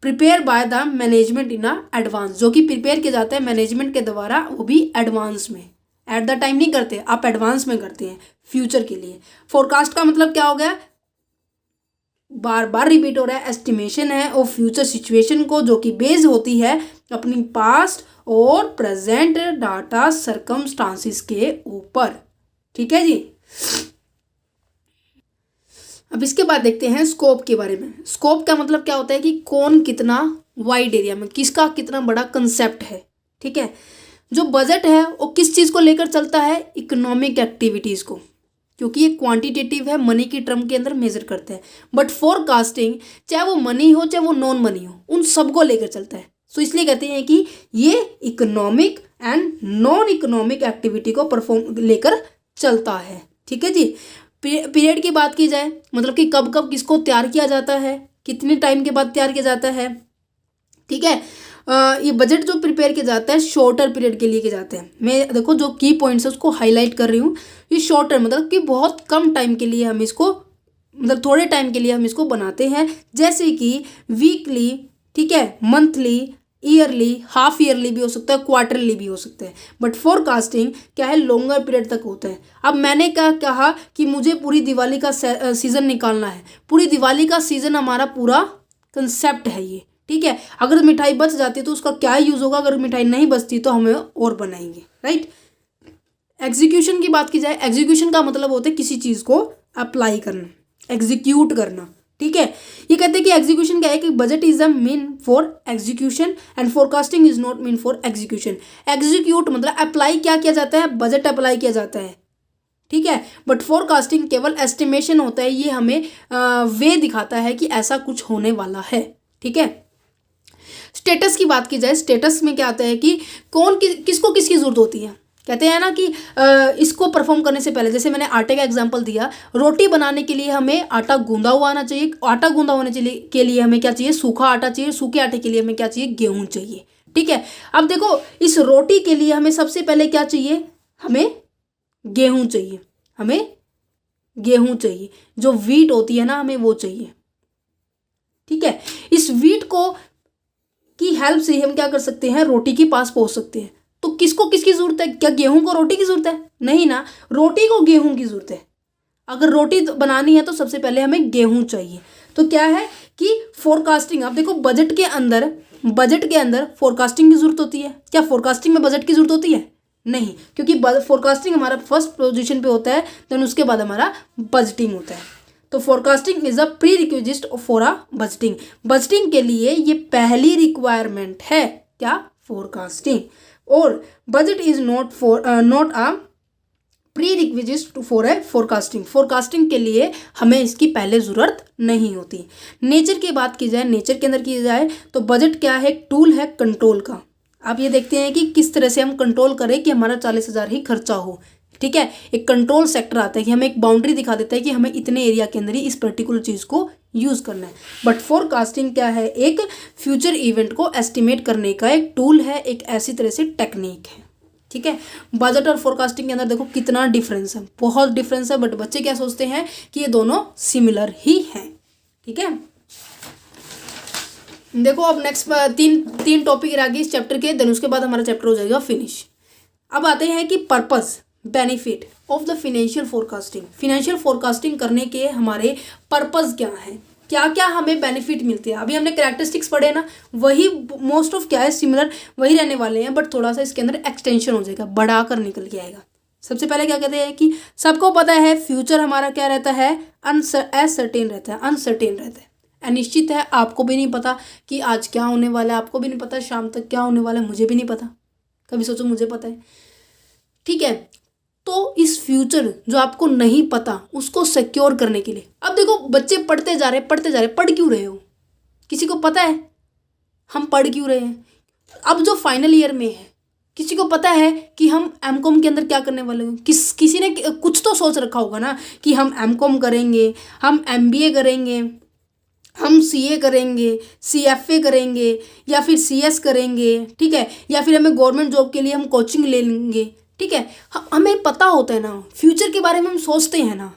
Prepare by the management in advance, जो कि प्रिपेयर किया जाता है मैनेजमेंट के द्वारा, वो भी एडवांस में, एट द टाइम नहीं करते, आप एडवांस में करते हैं फ्यूचर के लिए। फोरकास्ट का मतलब क्या हो गया, बार बार रिपीट हो रहा है, एस्टिमेशन है और फ्यूचर सिचुएशन को, जो कि बेस होती है अपनी पास्ट और प्रेजेंट डाटा सर्कमस्टांसिस के ऊपर। ठीक है जी। अब इसके बाद देखते हैं स्कोप के बारे में। स्कोप का मतलब क्या होता है कि कौन कितना वाइड एरिया में, किसका कितना बड़ा कंसेप्ट है। ठीक है। जो बजट है वो किस चीज़ को लेकर चलता है, इकोनॉमिक एक्टिविटीज़ को, क्योंकि ये क्वांटिटेटिव है, मनी की टर्म के अंदर मेजर करते हैं। बट फोरकास्टिंग चाहे वो मनी हो चाहे वो नॉन मनी हो, उन सबको लेकर चलता है। सो इसलिए कहते हैं कि ये economic and non economic activity को परफॉर्म लेकर चलता है। ठीक है जी। पीरियड की बात की जाए, मतलब कि कब कब किसको तैयार किया जाता है, कितने टाइम के बाद तैयार किया जाता है। ठीक है। ये बजट जो प्रिपेयर किया जाता है शॉर्टर पीरियड के लिए किए जाते हैं। मैं देखो जो की पॉइंट्स है उसको हाईलाइट कर रही हूँ। ये शॉर्टर मतलब कि बहुत कम टाइम के लिए हम इसको, मतलब थोड़े टाइम के लिए हम इसको बनाते हैं, जैसे कि वीकली, ठीक है, मंथली, ईयरली, हाफ ईयरली भी हो सकता है, क्वार्टरली भी हो सकता है। बट फोरकास्टिंग क्या है, लॉन्गर पीरियड तक होता है। अब मैंने क्या कहा कि मुझे पूरी दिवाली का सीज़न निकालना है, पूरी दिवाली का सीज़न हमारा पूरा कंसेप्ट है ये। ठीक है। अगर मिठाई बच जाती है तो उसका क्या यूज़ होगा, अगर मिठाई नहीं बचती तो हमें और बनाएंगे, राइट। एग्जीक्यूशन की बात की जाए, एग्जीक्यूशन का मतलब होता है किसी चीज़ को अप्लाई करना, एग्जीक्यूट करना। ठीक है। ये कहते हैं कि एग्जीक्यूशन क्या है कि budget is a mean for execution and forecasting is not mean for execution. Execute मतलब अप्लाई क्या किया जाता है, बजट अप्लाई किया जाता है। ठीक है। बट फोरकास्टिंग केवल एस्टिमेशन होता है, ये हमें वे दिखाता है कि ऐसा कुछ होने वाला है। ठीक है। स्टेटस की बात की जाए, स्टेटस में क्या आता है कि किसको किसकी ज़रूरत होती है। कहते हैं ना कि इसको परफॉर्म करने से पहले, जैसे मैंने आटे का एग्जांपल दिया, रोटी बनाने के लिए हमें आटा गूंदा हुआ आना चाहिए। आटा गूंदा होने के लिए हमें क्या चाहिए, सूखा आटा चाहिए। सूखे आटे के लिए हमें क्या चाहिए, गेहूँ चाहिए। ठीक है। अब देखो इस रोटी के लिए हमें सबसे पहले क्या चाहिए, हमें गेहूँ चाहिए, हमें गेहूँ चाहिए, जो वीट होती है ना हमें वो चाहिए। ठीक है। इस वीट को की हेल्प से हम क्या कर सकते हैं, रोटी के पास पहुंच सकते हैं। तो किसको किसकी जरूरत है, क्या गेहूं को रोटी की जरूरत है, नहीं ना, रोटी को गेहूं की जरूरत है। अगर रोटी बनानी है तो सबसे पहले हमें गेहूं चाहिए। तो क्या है कि फोरकास्टिंग, आप देखो बजट के अंदर फोरकास्टिंग की जरूरत होती है। क्या फोरकास्टिंग में बजट की जरूरत होती है, नहीं, क्योंकि फोरकास्टिंग हमारा फर्स्ट पोजीशन पे होता है, देन उसके बाद हमारा बजटिंग होता है। तो forecasting is a pre requisite for a budgeting. Budgeting के लिए ये पहली रिक्वायरमेंट है, क्या, फोरकास्टिंग। और budget is not a pre requisite for a forecasting. Forecasting के लिए हमें इसकी पहले ज़रूरत नहीं होती। नेचर की बात की जाए, नेचर के अंदर की जाए तो बजट क्या है, टूल है कंट्रोल का। आप ये देखते हैं कि किस तरह से हम कंट्रोल करें कि हमारा 40,000 ही खर्चा हो। ठीक है। एक कंट्रोल सेक्टर आता है कि हमें एक बाउंड्री दिखा देता है कि हमें इतने एरिया के अंदर ही इस पर्टिकुलर चीज़ को यूज़ करना है। बट फोरकास्टिंग क्या है, एक फ्यूचर इवेंट को एस्टिमेट करने का एक टूल है, एक ऐसी तरह से टेक्निक है। ठीक है। बजट और फोरकास्टिंग के अंदर देखो कितना डिफरेंस है, बहुत डिफरेंस है। बट बच्चे क्या सोचते हैं कि ये दोनों सिमिलर ही हैं। ठीक है। देखो अब नेक्स्ट तीन टॉपिक रह गए इस चैप्टर के, देन उसके बाद हमारा चैप्टर हो जाएगा फिनिश। अब आते हैं कि purpose, benefit of the financial forecasting. Financial forecasting करने के हमारे पर्पस क्या है, क्या क्या हमें बेनिफिट मिलते हैं। अभी हमने कैरेक्टरिस्टिक्स पढ़े ना, वही मोस्ट ऑफ क्या है, सिमिलर वही रहने वाले हैं, बट थोड़ा सा इसके अंदर एक्सटेंशन हो जाएगा, बढ़ा कर निकल के आएगा। सबसे पहले क्या कहते हैं कि सबको पता है फ्यूचर हमारा क्या रहता है, अनसर्टेन रहता है, अनसर्टेन रहता है, अनिश्चित है। आपको भी नहीं पता कि आज क्या होने वाला है, आपको भी नहीं पता शाम तक क्या होने वाला है, मुझे भी नहीं पता। कभी सोचो मुझे पता है। ठीक है। तो इस फ्यूचर जो आपको नहीं पता उसको सिक्योर करने के लिए, अब देखो बच्चे पढ़ते जा रहे, पढ़ क्यों रहे हो, किसी को पता है हम पढ़ क्यों रहे हैं। अब जो फाइनल ईयर में है, किसी को पता है कि हम एमकॉम के अंदर क्या करने वाले हैं। किसी ने कुछ तो सोच रखा होगा ना कि हम एमकॉम करेंगे, हम एमबीए करेंगे, हम सीए करेंगे, सीएफए करेंगे, या फिर सीएस करेंगे। ठीक है। या फिर हमें गवर्नमेंट जॉब के लिए हम कोचिंग ले लेंगे। ठीक है। हमें पता होता है ना, फ्यूचर के बारे में हम सोचते हैं ना,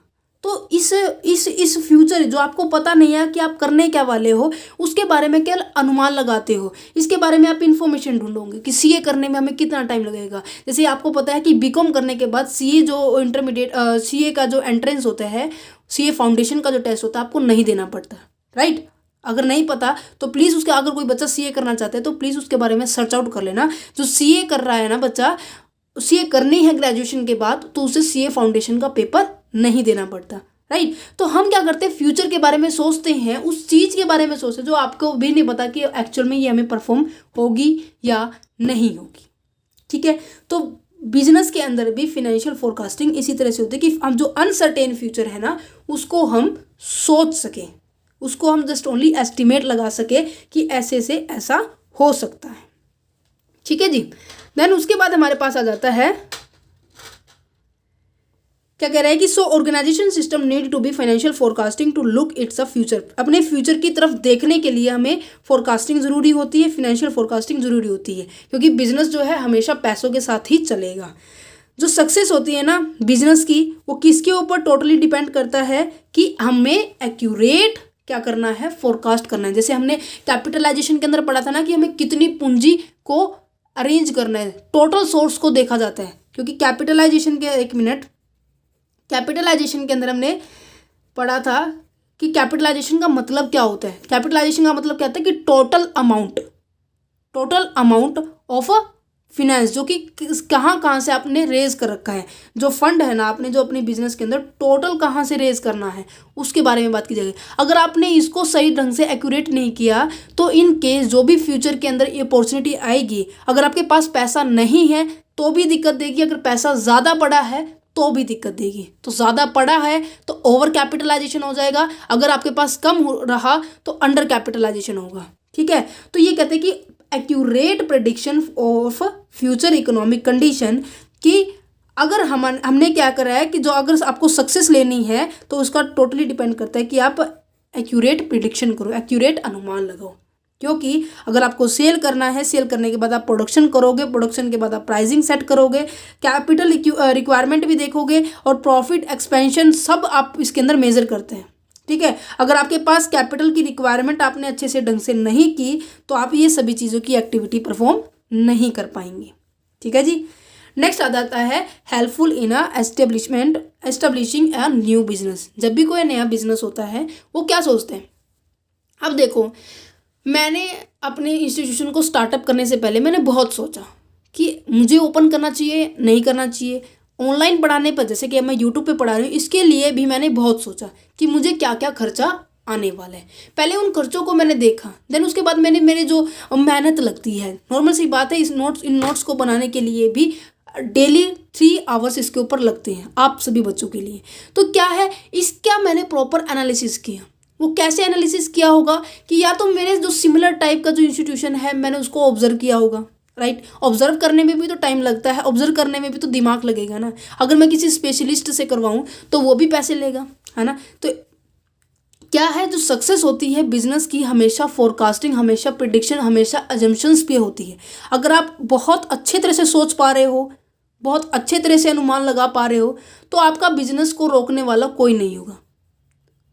तो इस फ्यूचर जो आपको पता नहीं है कि आप करने क्या वाले हो, उसके बारे में केवल अनुमान लगाते हो। इसके बारे में आप इन्फॉर्मेशन ढूंढोगे कि सीए करने में हमें कितना टाइम लगेगा। जैसे आपको पता है कि बीकॉम करने के बाद सीए जो इंटरमीडिएट सीए का जो एंट्रेंस होता है, सीए फाउंडेशन का जो टेस्ट होता है, आपको नहीं देना पड़ता, राइट। अगर नहीं पता तो प्लीज़ उसके, अगर कोई बच्चा सीए करना चाहता है तो प्लीज़ उसके बारे में सर्च आउट कर लेना। जो सीए कर रहा है ना बच्चा, सीए करनी है ग्रेजुएशन के बाद, तो उसे सीए फाउंडेशन का पेपर नहीं देना पड़ता, राइट। तो हम क्या करते हैं, फ्यूचर के बारे में सोचते हैं, उस चीज़ के बारे में सोचते हैं जो आपको भी नहीं पता कि एक्चुअल में ये हमें परफॉर्म होगी या नहीं होगी, ठीक है। तो बिजनेस के अंदर भी फाइनेंशियल फोरकास्टिंग इसी तरह से होती है कि हम जो अनसर्टेन फ्यूचर है ना, उसको हम सोच सकें, उसको हम जस्ट ओनली एस्टिमेट लगा सके कि ऐसे से ऐसा हो सकता है, ठीक है जी। देन उसके बाद हमारे पास आ जाता है, क्या कह रहा है कि so organisation system need to be financial forecasting to look its a future. अपने फ्यूचर की तरफ देखने के लिए हमें फोरकास्टिंग जरूरी होती है, फाइनेंशियल फोरकास्टिंग जरूरी होती है, क्योंकि बिजनेस जो है हमेशा पैसों के साथ ही चलेगा। जो सक्सेस होती है ना बिजनेस की, वो किसके ऊपर टोटली डिपेंड करता है कि हमें एक्यूरेट क्या करना है, फोरकास्ट करना है। जैसे हमने कैपिटलाइजेशन के अंदर पढ़ा था ना कि हमें कितनी पूंजी को अरेंज करना है, टोटल सोर्स को देखा जाता है। क्योंकि कैपिटलाइजेशन के, एक मिनट, कैपिटलाइजेशन के अंदर हमने पढ़ा था कि कैपिटलाइजेशन का मतलब क्या होता है। कैपिटलाइजेशन का मतलब क्या होता है कि टोटल अमाउंट ऑफ फिनेंस, जो कि कहाँ से आपने रेज कर रखा है, जो फंड है ना आपने जो अपने बिजनेस के अंदर टोटल कहाँ से रेज करना है, उसके बारे में बात की जाएगी। अगर आपने इसको सही ढंग से एक्यूरेट नहीं किया तो इन केस जो भी फ्यूचर के अंदर ये अपॉर्चुनिटी आएगी, अगर आपके पास पैसा नहीं है तो भी दिक्कत देगी, अगर पैसा ज़्यादा पड़ा है तो भी दिक्कत देगी। तो ज़्यादा पड़ा है तो ओवर कैपिटलाइजेशन हो जाएगा, अगर आपके पास कम हो रहा तो अंडर कैपिटलाइजेशन होगा, ठीक है। तो ये कहते हैं कि accurate prediction of future economic condition, कि अगर हमने क्या करा है कि जो अगर आपको सक्सेस लेनी है तो उसका टोटली डिपेंड करता है कि आप एक्यूरेट प्रेडिक्शन करो, एक्यूरेट अनुमान लगाओ। क्योंकि अगर आपको सेल करना है, सेल करने के बाद आप प्रोडक्शन करोगे, प्रोडक्शन के बाद आप प्राइसिंग सेट करोगे, कैपिटल रिक्वायरमेंट भी देखोगे और प्रॉफिट एक्सपेंशन सब आप इसके अंदर मेजर करते हैं, ठीक है। अगर आपके पास कैपिटल की रिक्वायरमेंट आपने अच्छे से ढंग से नहीं की तो आप ये सभी चीज़ों की एक्टिविटी परफॉर्म नहीं कर पाएंगे, ठीक है जी। नेक्स्ट आ जाता है helpful in establishing a new business. जब भी कोई नया बिजनेस होता है वो क्या सोचते हैं, अब देखो, मैंने अपने इंस्टीट्यूशन को स्टार्टअप करने से पहले मैंने बहुत सोचा कि मुझे ओपन करना चाहिए नहीं करना चाहिए। ऑनलाइन पढ़ाने पर, जैसे कि मैं यूट्यूब पे पढ़ा रही हूँ, इसके लिए भी मैंने बहुत सोचा कि मुझे क्या क्या खर्चा आने वाला है। पहले उन खर्चों को मैंने देखा, देन उसके बाद मैंने मेरे जो मेहनत लगती है, नॉर्मल सी बात है, इन नोट्स को बनाने के लिए भी डेली 3 आवर्स इसके ऊपर लगते हैं आप सभी बच्चों के लिए। तो क्या है, इसका मैंने प्रॉपर एनालिसिस किया। वो कैसे एनालिसिस किया होगा कि या तो मेरे जो सिमिलर टाइप का जो इंस्टीट्यूशन है मैंने उसको ऑब्जर्व किया होगा, राइट। ऑब्जर्व करने में भी तो टाइम लगता है, ऑब्जर्व करने में भी तो दिमाग लगेगा ना। अगर मैं किसी स्पेशलिस्ट से करवाऊँ तो वो भी पैसे लेगा, है ना। तो क्या है, जो सक्सेस होती है बिजनेस की, हमेशा फोरकास्टिंग, हमेशा प्रिडिक्शन, हमेशा अजम्पशंस पे होती है। अगर आप बहुत अच्छे तरह से सोच पा रहे हो, बहुत अच्छे तरह से अनुमान लगा पा रहे हो, तो आपका बिजनेस को रोकने वाला कोई नहीं होगा,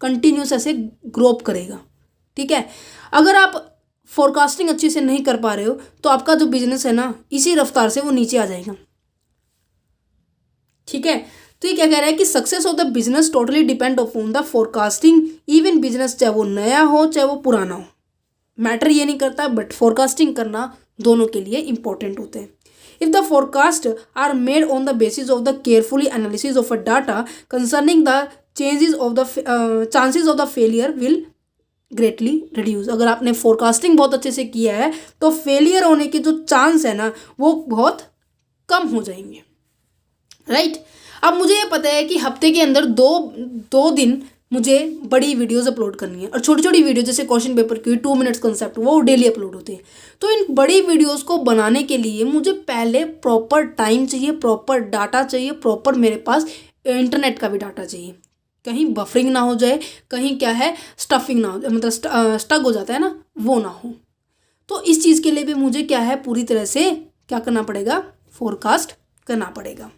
कंटिन्यूस ऐसे ग्रोप करेगा, ठीक है। अगर आप फोरकास्टिंग अच्छे से नहीं कर पा रहे हो तो आपका जो बिजनेस है ना, इसी रफ्तार से वो नीचे आ जाएगा, ठीक है। तो ये क्या कह रहा है कि success of the business totally depend on the forecasting. Even business चाहे वो नया हो चाहे वो पुराना हो, मैटर ये नहीं करता, बट फोरकास्टिंग करना दोनों के लिए इंपॉर्टेंट होते हैं। If the forecasts are made on the basis of the carefully analysis of a data concerning the changes of the failure will greatly reduce। अगर आपने फोरकास्टिंग बहुत अच्छे से किया है तो फेलियर होने के जो चांस है ना वो बहुत कम हो जाएंगे, राइट। अब मुझे ये पता है कि हफ्ते के अंदर दो दिन मुझे बड़ी वीडियोस अपलोड करनी है और छोटी छोटी वीडियो जैसे क्वेश्चन पेपर की 2 मिनट्स कंसेप्ट वो डेली अपलोड होते हैं। तो इन बड़ी वीडियोस को बनाने के लिए मुझे पहले प्रॉपर टाइम चाहिए, प्रॉपर डाटा चाहिए, प्रॉपर मेरे पास इंटरनेट का भी डाटा चाहिए, कहीं बफरिंग ना हो जाए, कहीं क्या है स्टफिंग ना हो जाए, मतलब स्टक हो जाता है ना, वो ना हो। तो इस चीज़ के लिए भी मुझे क्या है पूरी तरह से क्या करना पड़ेगा, फोरकास्ट करना पड़ेगा,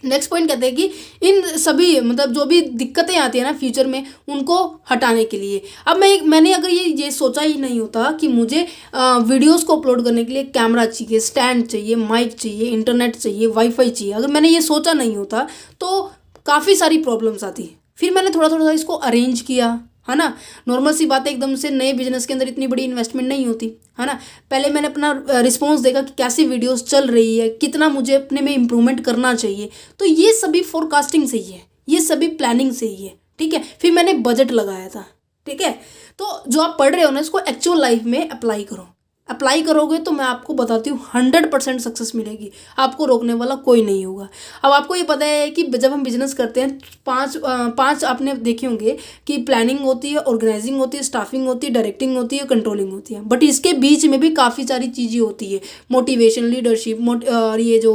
नेक्स्ट पॉइंट कहते हैं कि इन सभी मतलब जो भी दिक्कतें आती है ना फ्यूचर में, उनको हटाने के लिए। अब मैंने अगर ये सोचा ही नहीं होता कि मुझे वीडियोस को अपलोड करने के लिए कैमरा चाहिए, स्टैंड चाहिए, माइक चाहिए, इंटरनेट चाहिए, वाईफाई चाहिए, अगर मैंने ये सोचा नहीं होता तो काफ़ी सारी प्रॉब्लम्स आती। फिर मैंने थोड़ा थोड़ा इसको अरेंज किया, है ना। नॉर्मल सी बात है, एकदम से नए बिजनेस के अंदर इतनी बड़ी इन्वेस्टमेंट नहीं होती, है ना। पहले मैंने अपना रिस्पॉन्स देखा कि कैसी वीडियोस चल रही है, कितना मुझे अपने में इम्प्रूवमेंट करना चाहिए। तो ये सभी फोरकास्टिंग से ही है, ये सभी प्लानिंग से ही है, ठीक है। फिर मैंने बजट लगाया था, ठीक है। तो जो आप पढ़ रहे हो ना, इसको एक्चुअल लाइफ में अप्लाई करो। अप्लाई करोगे तो मैं आपको बताती हूँ 100% सक्सेस मिलेगी, आपको रोकने वाला कोई नहीं होगा। अब आपको ये पता है कि जब हम बिजनेस करते हैं पांच आपने देखे होंगे कि प्लानिंग होती है, ऑर्गेनाइजिंग होती है, स्टाफिंग होती है, डायरेक्टिंग होती है, कंट्रोलिंग होती है। बट इसके बीच में भी काफ़ी सारी चीज़ें होती है, मोटिवेशन, लीडरशिप, और ये जो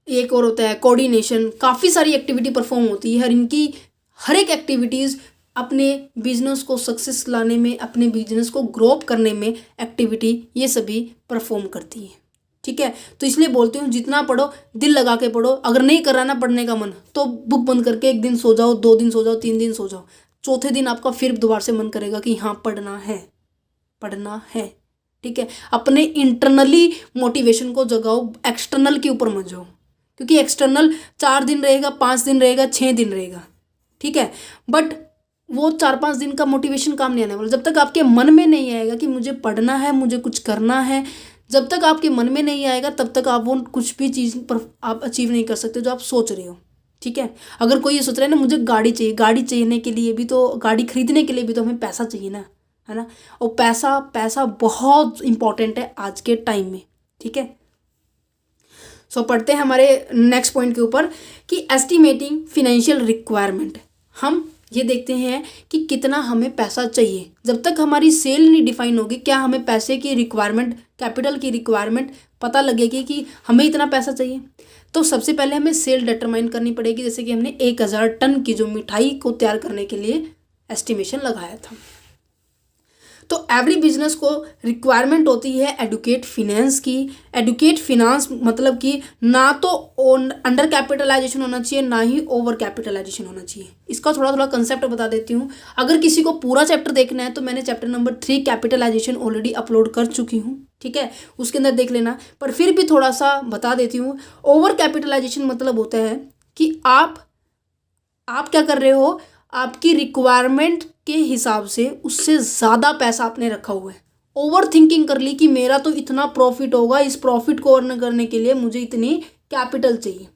एक और होता है कोऑर्डिनेशन। काफ़ी सारी एक्टिविटी परफॉर्म होती है, हर एक एक्टिविटीज़ अपने बिजनेस को सक्सेस लाने में, अपने बिजनेस को ग्रो अप करने में एक्टिविटी ये सभी परफॉर्म करती है, ठीक है। तो इसलिए बोलती हूँ जितना पढ़ो दिल लगा के पढ़ो। अगर नहीं कर रहा ना पढ़ने का मन, तो बुक बंद करके 1 दिन सो जाओ, 2 दिन सो जाओ, 3 दिन सो जाओ, चौथे दिन आपका फिर दोबारा से मन करेगा कि हाँ पढ़ना है, पढ़ना है, ठीक है। अपने इंटरनली मोटिवेशन को जगाओ, एक्सटर्नल के ऊपर मत जाओ, क्योंकि एक्सटर्नल 4 दिन रहेगा, 5 दिन रहेगा, 6 दिन रहेगा, ठीक है। बट वो 4-5 दिन का मोटिवेशन काम नहीं आने वाला। जब तक आपके मन में नहीं आएगा कि मुझे पढ़ना है, मुझे कुछ करना है, जब तक आपके मन में नहीं आएगा तब तक आप वो कुछ भी चीज़ पर आप अचीव नहीं कर सकते जो आप सोच रहे हो, ठीक है। अगर कोई ये सोच रहा है ना मुझे गाड़ी चाहिए, गाड़ी चाहिए के लिए भी तो, गाड़ी खरीदने के लिए भी तो हमें पैसा चाहिए ना, है ना। और पैसा बहुत इंपॉर्टेंट है आज के टाइम में, ठीक है। सो पढ़ते हैं हमारे नेक्स्ट पॉइंट के ऊपर कि एस्टिमेटिंग फिनेंशियल रिक्वायरमेंट। हम ये देखते हैं कि कितना हमें पैसा चाहिए। जब तक हमारी सेल नहीं डिफाइन होगी, क्या हमें पैसे की रिक्वायरमेंट, कैपिटल की रिक्वायरमेंट पता लगेगी कि हमें इतना पैसा चाहिए, तो सबसे पहले हमें सेल डिटरमाइन करनी पड़ेगी। जैसे कि हमने 1000 टन की जो मिठाई को तैयार करने के लिए एस्टिमेशन लगाया था। तो एवरी बिजनेस को रिक्वायरमेंट होती है एडुकेट फिनेंस की। एडुकेट फिनेंस मतलब कि ना तो अंडर कैपिटलाइजेशन होना चाहिए, ना ही ओवर कैपिटलाइजेशन होना चाहिए। इसका थोड़ा थोड़ा कंसेप्ट बता देती हूँ। अगर किसी को पूरा चैप्टर देखना है तो मैंने chapter number 3 capitalization already upload कर चुकी हूँ, ठीक है, उसके अंदर देख लेना। पर फिर भी थोड़ा सा बता देती हूँ। ओवर कैपिटलाइजेशन मतलब होता है कि आप क्या कर रहे हो, आपकी रिक्वायरमेंट के हिसाब से उससे ज़्यादा पैसा आपने रखा हुआ है। ओवर थिंकिंग कर ली कि मेरा तो इतना प्रॉफिट होगा, इस प्रॉफिट को अर्न करने के लिए मुझे इतनी कैपिटल चाहिए,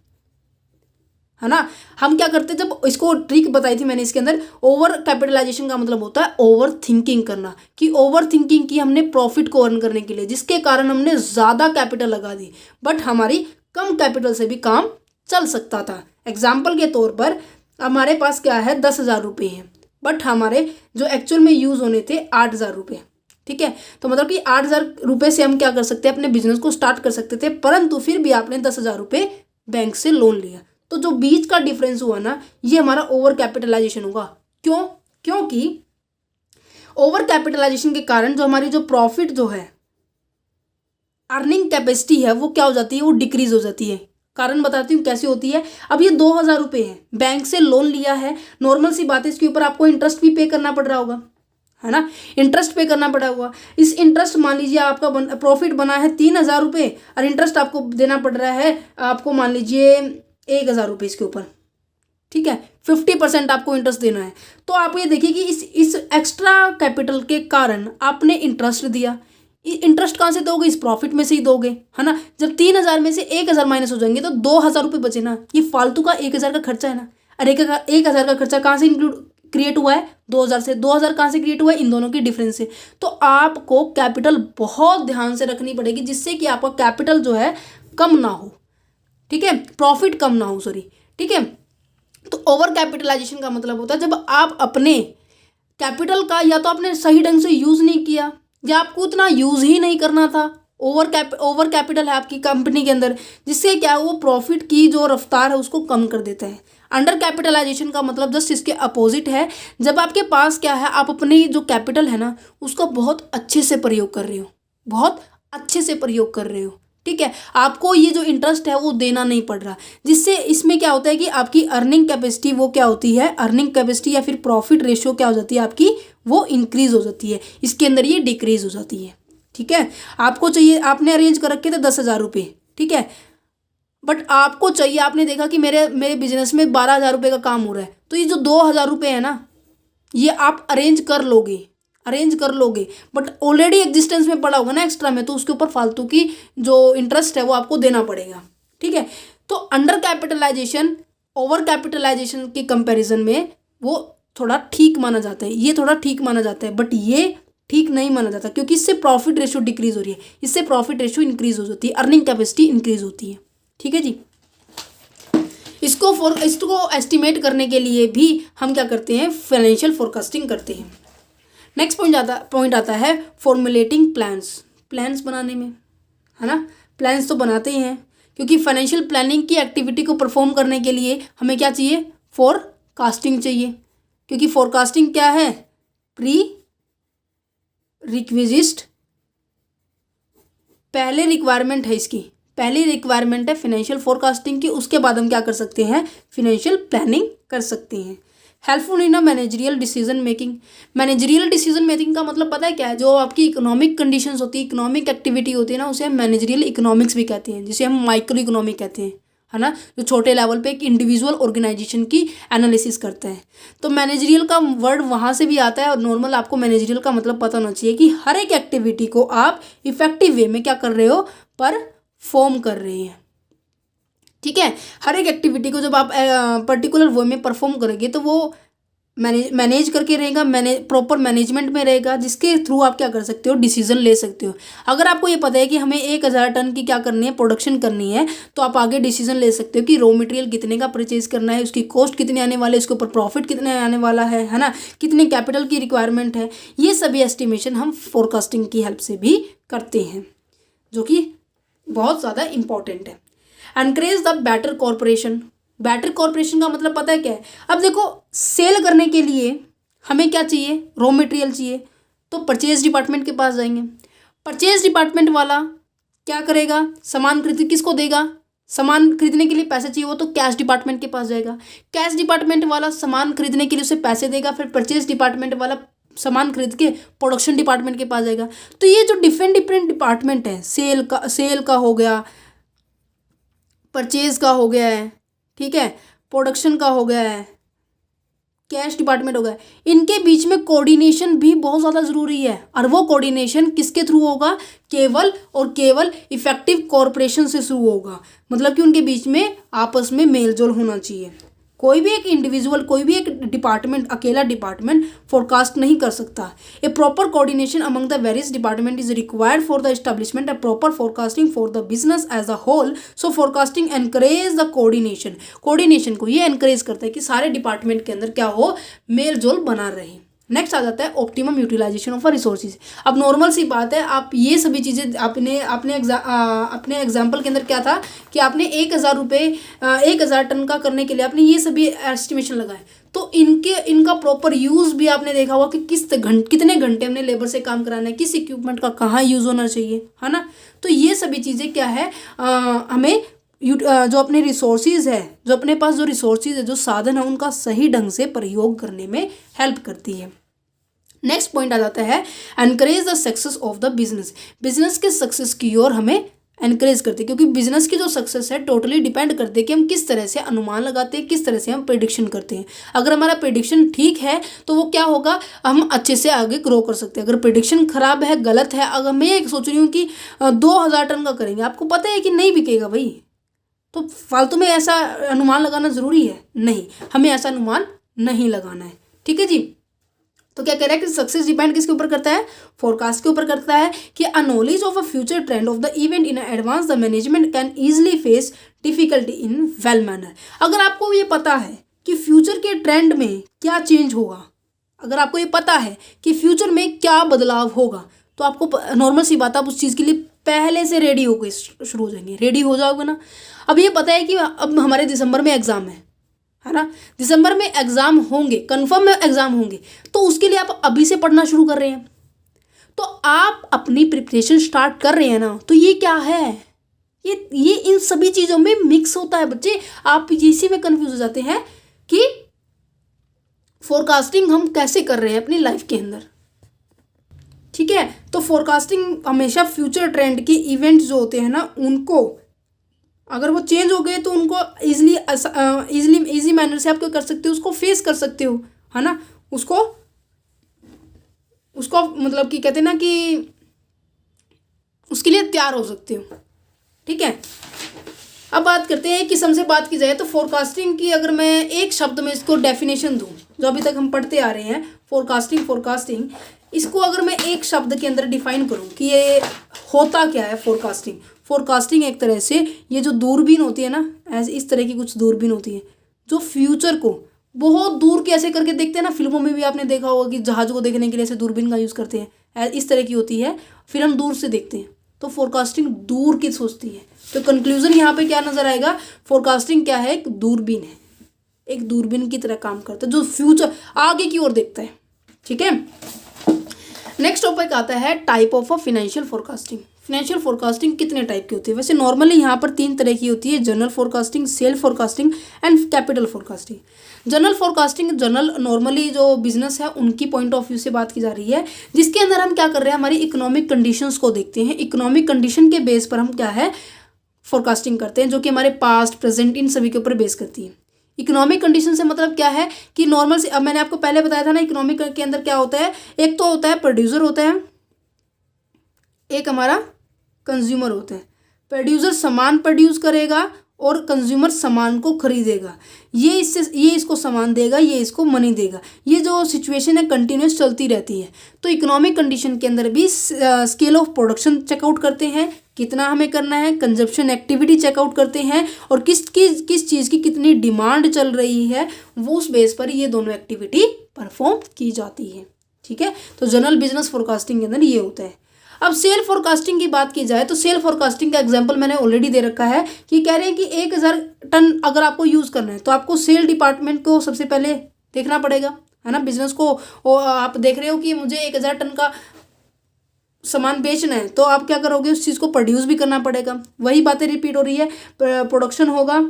है ना। हम क्या करते हैं, जब इसको ट्रिक बताई थी मैंने इसके अंदर, ओवर कैपिटलाइजेशन का मतलब होता है ओवर थिंकिंग करना, कि ओवर थिंकिंग की हमने प्रॉफिट को अर्न करने के लिए, जिसके कारण हमने ज़्यादा कैपिटल लगा दी, बट हमारी कम कैपिटल से भी काम चल सकता था। एग्जाम्पल के तौर पर हमारे पास क्या है, 10,000 रुपये हैं, बट हमारे जो एक्चुअल में यूज़ होने थे 8,000 रुपये, ठीक है। तो मतलब कि 8,000 रुपये से हम क्या कर सकते हैं, अपने बिजनेस को स्टार्ट कर सकते थे, परंतु फिर भी आपने 10,000 रुपये बैंक से लोन लिया। तो जो बीच का डिफरेंस हुआ ना, ये हमारा ओवर कैपिटलाइजेशन होगा। क्यों? क्योंकि ओवर कैपिटलाइजेशन के कारण जो हमारी जो प्रॉफिट जो है, अर्निंग कैपेसिटी है, वो क्या हो जाती है, वो डिक्रीज हो जाती है। कारण बताती हूँ कैसे होती है। अब ये 2,000 रुपये है, बैंक से लोन लिया है, नॉर्मल सी बात है, इसके ऊपर आपको इंटरेस्ट भी पे करना पड़ रहा होगा, है ना। इंटरेस्ट पे करना पड़ा हुआ, इस इंटरेस्ट मान लीजिए आपका प्रॉफिट बना है 3,000 रुपये और इंटरेस्ट आपको देना पड़ रहा है, आपको मान लीजिए 1,000 रुपये इसके ऊपर, ठीक है। 50% आपको इंटरेस्ट देना है। तो आप ये देखिए कि इस एक्स्ट्रा कैपिटल के कारण आपने इंटरेस्ट दिया। इंटरेस्ट कहाँ से दोगे, इस प्रॉफिट में से ही दोगे, है ना। जब 3,000 में से 1,000 माइनस हो जाएंगे तो 2,000 रुपये बचे ना, ये फालतू का 1,000 का खर्चा है ना। अरे 1,000 का खर्चा कहाँ से क्रिएट हुआ है, 2,000 से। 2,000 कहाँ से क्रिएट हुआ है, इन दोनों की डिफरेंस से। तो आपको कैपिटल बहुत ध्यान से रखनी पड़ेगी, जिससे कि आपका कैपिटल जो है कम ना हो, ठीक है, प्रॉफिट कम ना हो, सॉरी, ठीक है। तो ओवर कैपिटलाइजेशन का मतलब होता है जब आप अपने कैपिटल का या तो आपने सही ढंग से यूज़ नहीं किया, या आपको उतना यूज़ ही नहीं करना था। ओवर कैपिटल है आपकी कंपनी के अंदर, जिससे क्या वो प्रॉफिट की जो रफ्तार है उसको कम कर देता है। अंडर कैपिटलाइजेशन का मतलब जस्ट इसके अपोजिट है, जब आपके पास क्या है, आप अपनी जो कैपिटल है ना उसका बहुत अच्छे से प्रयोग कर रहे हो, बहुत अच्छे से प्रयोग कर रहे हो, ठीक है, आपको ये जो इंटरेस्ट है वो देना नहीं पड़ रहा, जिससे इसमें क्या होता है कि आपकी अर्निंग कैपेसिटी वो क्या होती है, अर्निंग कैपेसिटी या फिर प्रॉफिट रेशियो क्या हो जाती है आपकी, वो इंक्रीज हो जाती है, इसके अंदर ये डिक्रीज हो जाती है। ठीक है, आपको चाहिए, आपने अरेंज कर रखे थे 10,000 रुपये, ठीक है, बट आपको चाहिए, आपने देखा कि मेरे मेरे बिजनेस में 12,000 रुपये का काम हो रहा है, तो ये जो 2,000 रुपये है ना, ये आप अरेंज कर लोगे, बट ऑलरेडी एग्जिस्टेंस में पड़ा होगा ना एक्स्ट्रा में, तो उसके ऊपर फालतू की जो इंटरेस्ट है वो आपको देना पड़ेगा। ठीक है, तो अंडर कैपिटलाइजेशन ओवर कैपिटलाइजेशन के कंपैरिजन में वो थोड़ा ठीक माना जाता है, ये थोड़ा ठीक माना जाता है, बट ये ठीक नहीं माना जाता, क्योंकि इससे प्रॉफिट रेशियो डिक्रीज हो रही है, इससे प्रॉफिट रेशियो इंक्रीज हो जाती है, अर्निंग कैपेसिटी इंक्रीज होती है। ठीक है जी, इसको एस्टिमेट करने के लिए भी हम क्या करते हैं, फाइनेंशियल फोरकास्टिंग करते हैं। नेक्स्ट पॉइंट आता है फॉर्मुलेटिंग प्लान्स बनाने में, है ना, प्लान्स तो बनाते ही हैं, क्योंकि फाइनेंशियल प्लानिंग की एक्टिविटी को परफॉर्म करने के लिए हमें क्या चाहिए, फोरकास्टिंग चाहिए, क्योंकि फोरकास्टिंग क्या है, प्री रिक्विजिस्ट, पहले रिक्वायरमेंट है इसकी, पहली रिक्वायरमेंट है फाइनेंशियल फोरकास्टिंग की, उसके बाद हम क्या कर सकते हैं, फाइनेंशियल प्लानिंग कर सकते हैं। Helpful in a managerial decision making, managerial decision making का मतलब पता है क्या है, जो आपकी इकोनॉमिक कंडीशंस होती है, इकोनॉमिक एक्टिविटी होती है ना, उसे हम मैनेजरियल इकोनॉमिक्स भी कहते हैं, जिसे हम माइक्रो इकोनॉमिक कहते हैं, है ना, जो छोटे लेवल पे एक इंडिविजुअल ऑर्गेनाइजेशन की एनालिसिस करता है। तो मैनेजरियल का वर्ड वहाँ से भी आता है, और नॉर्मल आपको मैनेजरियल का मतलब पता होना चाहिए कि हर एक एक्टिविटी को आप इफेक्टिव वे में क्या कर रहे हो, परफॉर्म कर रहे हैं। ठीक है, हर एक एक्टिविटी को जब आप पर्टिकुलर वे में परफॉर्म करेंगे तो वो मैनेज करके रहेगा, प्रॉपर मैनेजमेंट में रहेगा, जिसके थ्रू आप क्या कर सकते हो, डिसीजन ले सकते हो। अगर आपको ये पता है कि हमें 1,000 टन की क्या करनी है, प्रोडक्शन करनी है, तो आप आगे डिसीजन ले सकते हो कि रॉ मटेरियल कितने का परचेज करना है, उसकी कॉस्ट कितने आने वाले, उसके ऊपर प्रॉफिट कितने आने वाला है ना, कितने कैपिटल की रिक्वायरमेंट है। ये सभी एस्टिमेशन हम फोरकास्टिंग की हेल्प से भी करते हैं, जो कि बहुत ज़्यादा इंपॉर्टेंट है। Encourage the better corporation, better corporation का मतलब पता है क्या है, अब देखो सेल करने के लिए हमें क्या चाहिए, रॉ मटेरियल चाहिए, तो परचेज डिपार्टमेंट के पास जाएंगे, परचेज डिपार्टमेंट वाला क्या करेगा, सामान खरीद किसको देगा, सामान खरीदने के लिए पैसे चाहिए, वो तो कैश डिपार्टमेंट के पास जाएगा, कैश डिपार्टमेंट वाला सामान खरीदने के लिए उसे पैसे देगा, फिर परचेज डिपार्टमेंट वाला सामान खरीद के प्रोडक्शन डिपार्टमेंट के पास जाएगा। तो ये जो डिफरेंट डिपार्टमेंट है, सेल का हो गया, परचेज का हो गया है, ठीक है, प्रोडक्शन का हो गया है, कैश डिपार्टमेंट हो गया, इनके बीच में कोऑर्डिनेशन भी बहुत ज़्यादा ज़रूरी है। और वो कोऑर्डिनेशन किसके थ्रू होगा, केवल और केवल इफेक्टिव कॉर्पोरेशन से शुरू होगा, मतलब कि उनके बीच में आपस में मेलजोल होना चाहिए। कोई भी एक इंडिविजुअल, कोई भी एक डिपार्टमेंट, अकेला डिपार्टमेंट फोरकास्ट नहीं कर सकता। A proper coordination among the various department is required for the establishment of proper forecasting for the business as a whole. So forecasting encourage the coordination, coordination को ये encourage करता है कि सारे डिपार्टमेंट के अंदर क्या हो, मेल जोल बना रहे। नेक्स्ट आ जाता है ऑप्टिमम यूटिलाइजेशन ऑफ रिसोर्सेज। अब नॉर्मल सी बात है, आप ये सभी चीज़ें अपने एग्जाम्पल के अंदर क्या था कि आपने 1,000 टन का करने के लिए आपने ये सभी एस्टिमेशन लगाए, तो इनका प्रॉपर यूज़ भी आपने देखा होगा कि कितने घंटे हमने लेबर से काम कराना है, किस इक्विपमेंट का कहाँ यूज़ होना चाहिए, है ना। तो ये सभी चीज़ें क्या है, हमें जो अपने रिसोर्सेज है, जो अपने पास जो रिसोर्सेज है, जो साधन है, उनका सही ढंग से प्रयोग करने में हेल्प करती है। नेक्स्ट पॉइंट आ जाता है encourage the success of the business. Business के सक्सेस की ओर हमें एनकरेज करते हैं, क्योंकि बिजनेस की जो सक्सेस है टोटली डिपेंड करते हैं कि हम किस तरह से अनुमान लगाते हैं, किस तरह से हम प्रेडिक्शन करते हैं। अगर हमारा प्रेडिक्शन ठीक है तो वो क्या होगा, हम अच्छे से आगे ग्रो कर सकते हैं। अगर प्रेडिक्शन खराब है, गलत है, अगर मैं एक सोच रही हूँ कि 2,000 टन का करेंगे, आपको पता है कि नहीं बिकेगा भाई, तो फालतू में ऐसा अनुमान लगाना ज़रूरी है? नहीं, हमें ऐसा अनुमान नहीं लगाना है। ठीक है जी, तो क्या कह रहा है कि सक्सेस डिपेंड किसके ऊपर करता है, फोरकास्ट के ऊपर करता है, कि a knowledge of a future trend of the event in advance the management can easily face difficulty in well manner. अगर आपको ये पता है कि फ्यूचर के ट्रेंड में क्या चेंज होगा, अगर आपको ये पता है कि फ्यूचर में क्या बदलाव होगा, तो आपको नॉर्मल सी बात, आप उस चीज़ के लिए पहले से रेडी होकर शुरू हो जाएंगे, रेडी हो जाओगे ना। अब ये पता है कि अब हमारे दिसंबर में एग्ज़ाम है ना, दिसंबर में एग्ज़ाम होंगे, कन्फर्म में एग्ज़ाम होंगे, तो उसके लिए आप अभी से पढ़ना शुरू कर रहे हैं, तो आप अपनी प्रिपरेशन स्टार्ट कर रहे हैं ना, तो ये क्या है, ये इन सभी चीज़ों में मिक्स होता है बच्चे। आप इसी में कंफ्यूज हो जाते हैं कि फोरकास्टिंग हम कैसे कर रहे हैं अपनी लाइफ के अंदर। ठीक है, तो फोरकास्टिंग हमेशा फ्यूचर ट्रेंड के इवेंट्स जो होते हैं ना, उनको अगर वो चेंज हो गए तो उनको इजी मैनर से आप क्या कर सकते हो, उसको फेस कर सकते हो, है ना। उसको मतलब कि कहते हैं ना कि उसके लिए तैयार हो सकते हो। ठीक है, अब बात करते हैं, किस्म से बात की जाए तो फोरकास्टिंग की अगर मैं एक शब्द में इसको डेफिनेशन दूं, जो अभी तक हम पढ़ते आ रहे हैं फोरकास्टिंग, इसको अगर मैं एक शब्द के अंदर डिफाइन करूं कि ये होता क्या है फोरकास्टिंग एक तरह से ये जो दूरबीन होती है ना, ऐसे इस तरह की कुछ दूरबीन होती है जो फ्यूचर को बहुत दूर के ऐसे करके देखते हैं ना। फिल्मों में भी आपने देखा होगा कि जहाज को देखने के लिए ऐसे दूरबीन का यूज़ करते हैं, इस तरह की होती है, फिर हम दूर से देखते हैं। तो फोरकास्टिंग दूर की सोचती है। तो कंक्लूजन यहाँ पे क्या नजर आएगा, फोरकास्टिंग क्या है, एक दूरबीन है, एक दूरबीन की तरह काम करता है जो फ्यूचर आगे की ओर देखता है। ठीक है, नेक्स्ट टॉपिक आता है type of financial forecasting. Financial forecasting कितने टाइप की होती है, वैसे नॉर्मली यहाँ पर 3 तरह की होती है, general forecasting, sale forecasting and capital forecasting. General forecasting, general normally जो बिजनेस है उनकी पॉइंट ऑफ व्यू से बात की जा रही है, जिसके अंदर हम क्या कर रहे हैं, हमारी इकोनॉमिक कंडीशंस को देखते हैं। इकोनॉमिक कंडीशन के बेस पर हम क्या है फोरकास्टिंग करते हैं, जो कि हमारे पास्ट प्रेजेंट इन सभी के ऊपर बेस करती है। इकोनॉमिक कंडीशन से मतलब क्या है कि नॉर्मल से, अब मैंने आपको पहले बताया था ना, इकोनॉमिक के अंदर क्या होता है, एक तो होता है प्रोड्यूसर होता है, एक हमारा कंज्यूमर होता है। प्रोड्यूसर सामान प्रोड्यूस करेगा और कंज्यूमर सामान को खरीदेगा, ये इसको सामान देगा, ये इसको मनी देगा। ये जो सिचुएशन है कंटिन्यूस चलती रहती है। तो इकोनॉमिक कंडीशन के अंदर भी स्केल ऑफ प्रोडक्शन चेकआउट करते हैं, कितना हमें करना है, कंजप्शन एक्टिविटी चेकआउट करते हैं, और किस चीज़ की कितनी डिमांड चल रही है, वो उस बेस पर ये दोनों एक्टिविटी परफॉर्म की जाती है। ठीक है, तो जनरल बिजनेस फोरकास्टिंग के अंदर ये होता है। अब सेल फोरकास्टिंग की बात की जाए तो सेल फोरकास्टिंग का एग्जांपल मैंने ऑलरेडी दे रखा है कि कह रहे हैं कि 1000 टन अगर आपको यूज़ करना है तो आपको सेल डिपार्टमेंट को सबसे पहले देखना पड़ेगा, है ना। बिजनेस को आप देख रहे हो कि मुझे 1000 टन का सामान बेचना है, तो आप क्या करोगे, उस चीज़ को प्रोड्यूस भी करना पड़ेगा। वही बातें रिपीट हो रही है, प्रोडक्शन होगा,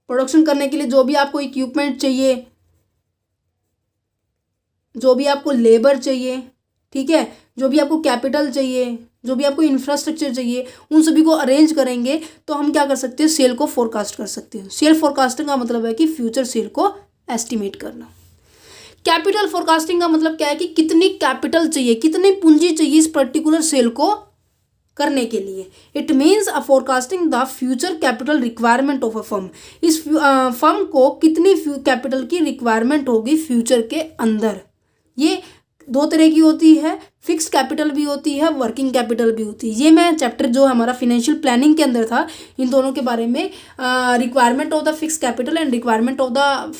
प्रोडक्शन करने के लिए जो भी आपको इक्विपमेंट चाहिए, जो भी आपको लेबर चाहिए, ठीक है, जो भी आपको कैपिटल चाहिए, जो भी आपको इंफ्रास्ट्रक्चर चाहिए, उन सभी को अरेंज करेंगे तो हम क्या कर सकते हैं, सेल को फोरकास्ट कर सकते हैं। सेल फोरकास्टिंग का मतलब है कि फ्यूचर सेल को एस्टिमेट करना। कैपिटल फोरकास्टिंग का मतलब क्या है कि कितनी कैपिटल चाहिए, कितनी पूंजी चाहिए इस पर्टिकुलर सेल को करने के लिए। It means a forecasting the future capital requirement of a firm. इस फर्म को कितनी कैपिटल की रिक्वायरमेंट होगी फ्यूचर के अंदर। ये 2 तरह की होती है, फिक्स्ड कैपिटल भी होती है, वर्किंग कैपिटल भी होती है। ये मैं चैप्टर जो हमारा फिनेंशियल प्लानिंग के अंदर था, इन दोनों के बारे में, requirement of the fixed capital and requirement of the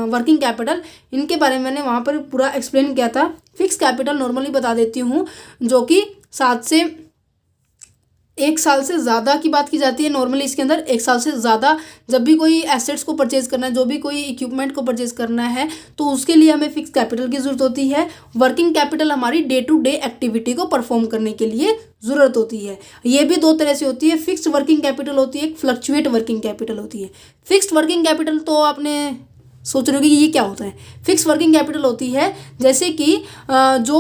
working capital, इनके बारे में मैंने वहाँ पर पूरा एक्सप्लेन किया था। फिक्स कैपिटल नॉर्मली बता देती हूँ, जो कि 7 से 1 साल से ज़्यादा की बात की जाती है। नॉर्मली इसके अंदर 1 साल से ज़्यादा जब भी कोई एसेट्स को परचेज़ करना है, जो भी कोई इक्विपमेंट को परचेज़ करना है, तो उसके लिए हमें फिक्स कैपिटल की ज़रूरत होती है। वर्किंग कैपिटल हमारी डे टू डे एक्टिविटी को परफॉर्म करने के लिए ज़रूरत होती है। ये भी 2 तरह से होती है, फिक्स्ड वर्किंग कैपिटल होती है, एक फ्लक्चुएट वर्किंग कैपिटल होती है। फिक्स्ड वर्किंग कैपिटल तो आपने सोच रहे हो कि ये क्या होता है। फिक्स वर्किंग कैपिटल होती है जैसे कि जो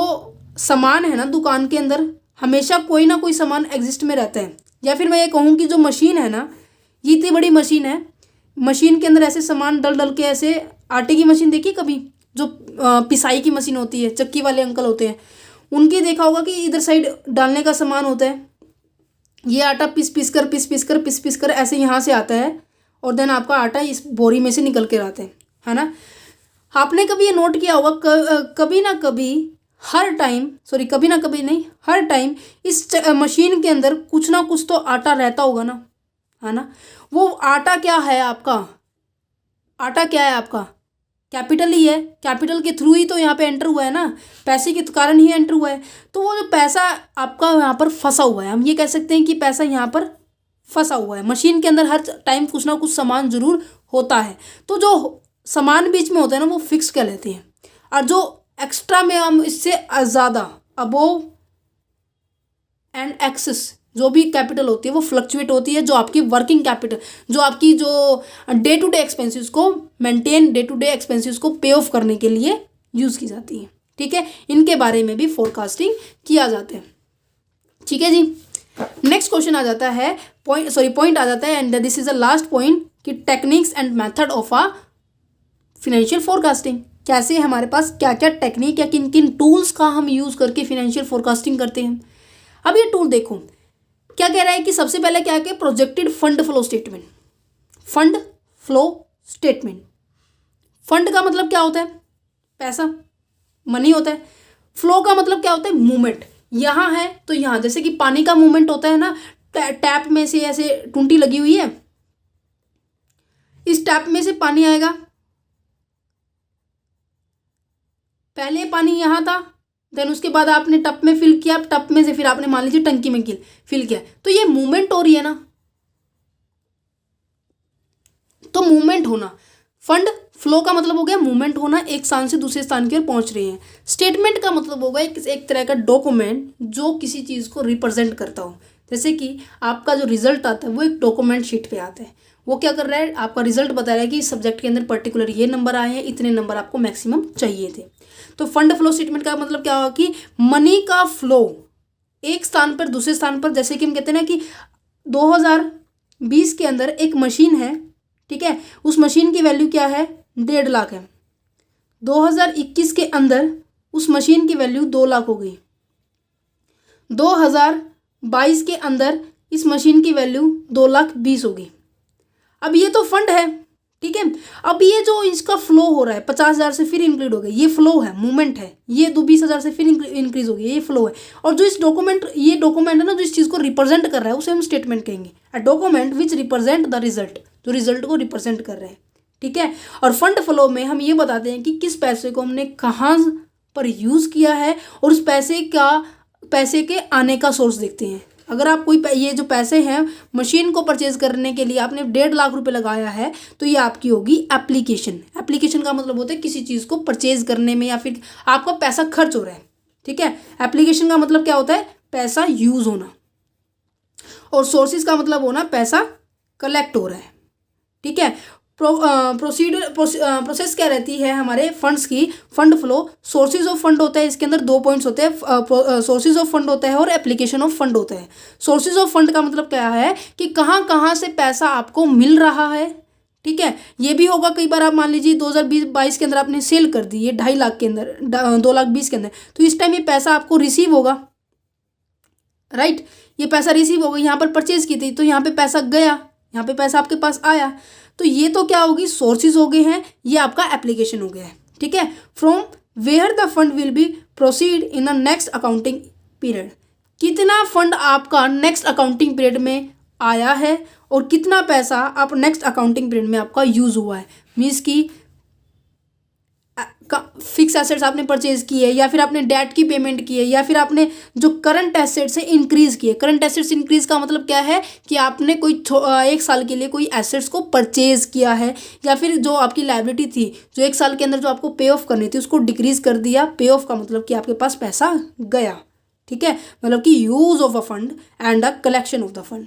सामान है ना दुकान के अंदर, हमेशा कोई ना कोई सामान एग्जिस्ट में रहता है। या फिर मैं ये कहूँ कि जो मशीन है ना, ये इतनी बड़ी मशीन है, मशीन के अंदर ऐसे सामान डल डल के, ऐसे आटे की मशीन देखी कभी, जो पिसाई की मशीन होती है, चक्की वाले अंकल होते हैं, उनकी देखा होगा कि इधर साइड डालने का सामान होता है, ये आटा पिस कर ऐसे यहाँ से आता है, और देन आपका आटा इस बोरी में से निकल कर आता है ना। आपने कभी ये नोट किया होगा, कभी ना कभी हर टाइम इस मशीन के अंदर कुछ ना कुछ तो आटा रहता होगा ना, है ना। वो आटा क्या है आपका, कैपिटल ही है। कैपिटल के थ्रू ही तो यहाँ पे एंटर हुआ है ना, पैसे के कारण ही एंटर हुआ है। तो वो जो पैसा आपका यहाँ पर फंसा हुआ है, हम ये कह सकते हैं कि पैसा यहाँ पर फंसा हुआ है। मशीन के अंदर हर टाइम कुछ ना कुछ सामान जरूर होता है, तो जो सामान बीच में होता है ना वो फिक्स कहलाते हैं, और जो एक्स्ट्रा में हम इससे ज़्यादा अबोव एंड एक्सेस जो भी कैपिटल होती है वो फ्लक्चुएट होती है, जो आपकी वर्किंग कैपिटल, जो आपकी जो डे टू डे एक्सपेंसेस को maintain, day to day expenses को पे ऑफ करने के लिए यूज़ की जाती है। ठीक है, इनके बारे में भी फोरकास्टिंग किया जाता है। ठीक है जी, नेक्स्ट क्वेश्चन आ जाता है, पॉइंट आ जाता है, and this is the last point कि techniques and method of a financial forecasting. कैसे हमारे पास क्या क्या टेक्निक या किन किन टूल्स का हम यूज़ करके फिनेंशियल फोरकास्टिंग करते हैं। अब ये टूल देखो क्या कह रहा है कि सबसे पहले क्या है, projected fund flow statement. Fund flow statement, fund का मतलब क्या होता है, पैसा, मनी होता है। फ्लो का मतलब क्या होता है, मूवमेंट। यहाँ है तो यहाँ, जैसे कि पानी का मूवमेंट होता है ना, टैप में से ऐसे टूंटी लगी हुई है, इस टैप में से पानी आएगा, पहले पानी यहाँ था, देन उसके बाद आपने टप में फिल किया, टप में से फिर आपने मान लीजिए टंकी में फिल किया, तो ये मूवमेंट हो रही है ना, तो मूवमेंट होना। फंड फ्लो का मतलब हो गया मूवमेंट होना, एक स्थान से दूसरे स्थान की ओर पहुंच रहे हैं। स्टेटमेंट का मतलब होगा एक तरह का डॉक्यूमेंट जो किसी चीज़ को रिप्रेजेंट करता हो। जैसे कि आपका जो रिजल्ट आता है वो एक डॉक्यूमेंट शीट पे आता है, वो क्या कर रहा है, आपका रिजल्ट बता रहा है कि इस सब्जेक्ट के अंदर पर्टिकुलर ये नंबर आए हैं, इतने नंबर आपको मैक्सिमम चाहिए थे। तो फंड फ्लो स्टेटमेंट का मतलब क्या होगा कि मनी का फ्लो एक स्थान पर दूसरे स्थान पर, जैसे कि हम कहते हैं ना कि 2020 के अंदर एक मशीन है, ठीक है, उस मशीन की वैल्यू क्या है, 1.5 लाख है। 2021 के अंदर उस मशीन की वैल्यू 2 लाख हो गई। 2022 के अंदर इस मशीन की वैल्यू 2,20,000 होगी। अब ये तो फंड है, ठीक है। अब ये जो इसका फ्लो हो रहा है 50,000 से फिर इंक्लूड हो गया, ये फ्लो है, मूवमेंट है। ये 20,000 से फिर इंक्रीज हो गया, ये फ्लो है। और जो इस डॉक्यूमेंट, ये डॉक्यूमेंट है ना, जो इस चीज़ को रिप्रेजेंट कर रहा है उसे हम स्टेटमेंट कहेंगे। A document which represent the result, जो रिजल्ट को रिप्रेजेंट कर रहे हैं, ठीक है। और फंड फ्लो में हम ये बताते हैं कि किस पैसे को हमने कहाँ पर यूज़ किया है, और उस पैसे के आने का सोर्स देखते हैं। अगर आप कोई ये जो पैसे हैं मशीन को परचेज करने के लिए आपने 1.5 लाख रुपए लगाया है, तो ये आपकी होगी एप्लीकेशन। एप्लीकेशन का मतलब होता है किसी चीज़ को परचेज करने में या फिर आपका पैसा खर्च हो रहा है, ठीक है। एप्लीकेशन का मतलब क्या होता है, पैसा यूज होना। और सोर्सेज का मतलब होना पैसा कलेक्ट हो रहा है, ठीक है। प्रोसेस क्या रहती है हमारे फंड्स की, fund flow. Sources of fund होता है, इसके अंदर 2 पॉइंट्स होते हैं, सोर्सेज ऑफ फंड होता है और एप्लीकेशन ऑफ फंड होता है। सोर्सेज ऑफ फंड का मतलब क्या है कि कहाँ कहाँ से पैसा आपको मिल रहा है, ठीक है। ये भी होगा कई बार, आप मान लीजिए 2022 के अंदर आपने सेल कर दी, ये 2.5 लाख के अंदर, 2,20,000 के अंदर, तो इस टाइम ये पैसा आपको रिसीव होगा, राइट। ये पैसा रिसीव होगा, यहाँ पर परचेज की थी तो यहाँ पे पैसा गया, यहाँ पे पैसा आपके पास आया, तो ये तो क्या होगी, सोर्सेज हो गए हैं, ये आपका एप्लीकेशन हो गया है, ठीक है। From where the fund will be proceed in the next accounting period, कितना फंड आपका नेक्स्ट अकाउंटिंग पीरियड में आया है और कितना पैसा आप नेक्स्ट अकाउंटिंग पीरियड में आपका यूज हुआ है। मीन्स की फिक्स एसेट्स आपने परचेज किए, या फिर आपने डेट की पेमेंट की है, या फिर आपने जो करंट एसेट्स है इंक्रीज किए। करंट एसेट्स इंक्रीज का मतलब क्या है कि आपने कोई 1 साल के लिए कोई एसेट्स को परचेज किया है, या फिर जो आपकी लायबिलिटी थी जो 1 साल के अंदर जो आपको पे ऑफ करनी थी उसको डिक्रीज कर दिया। पे ऑफ का मतलब कि आपके पास पैसा गया, ठीक है, मतलब कि use of a fund and the collection of the fund,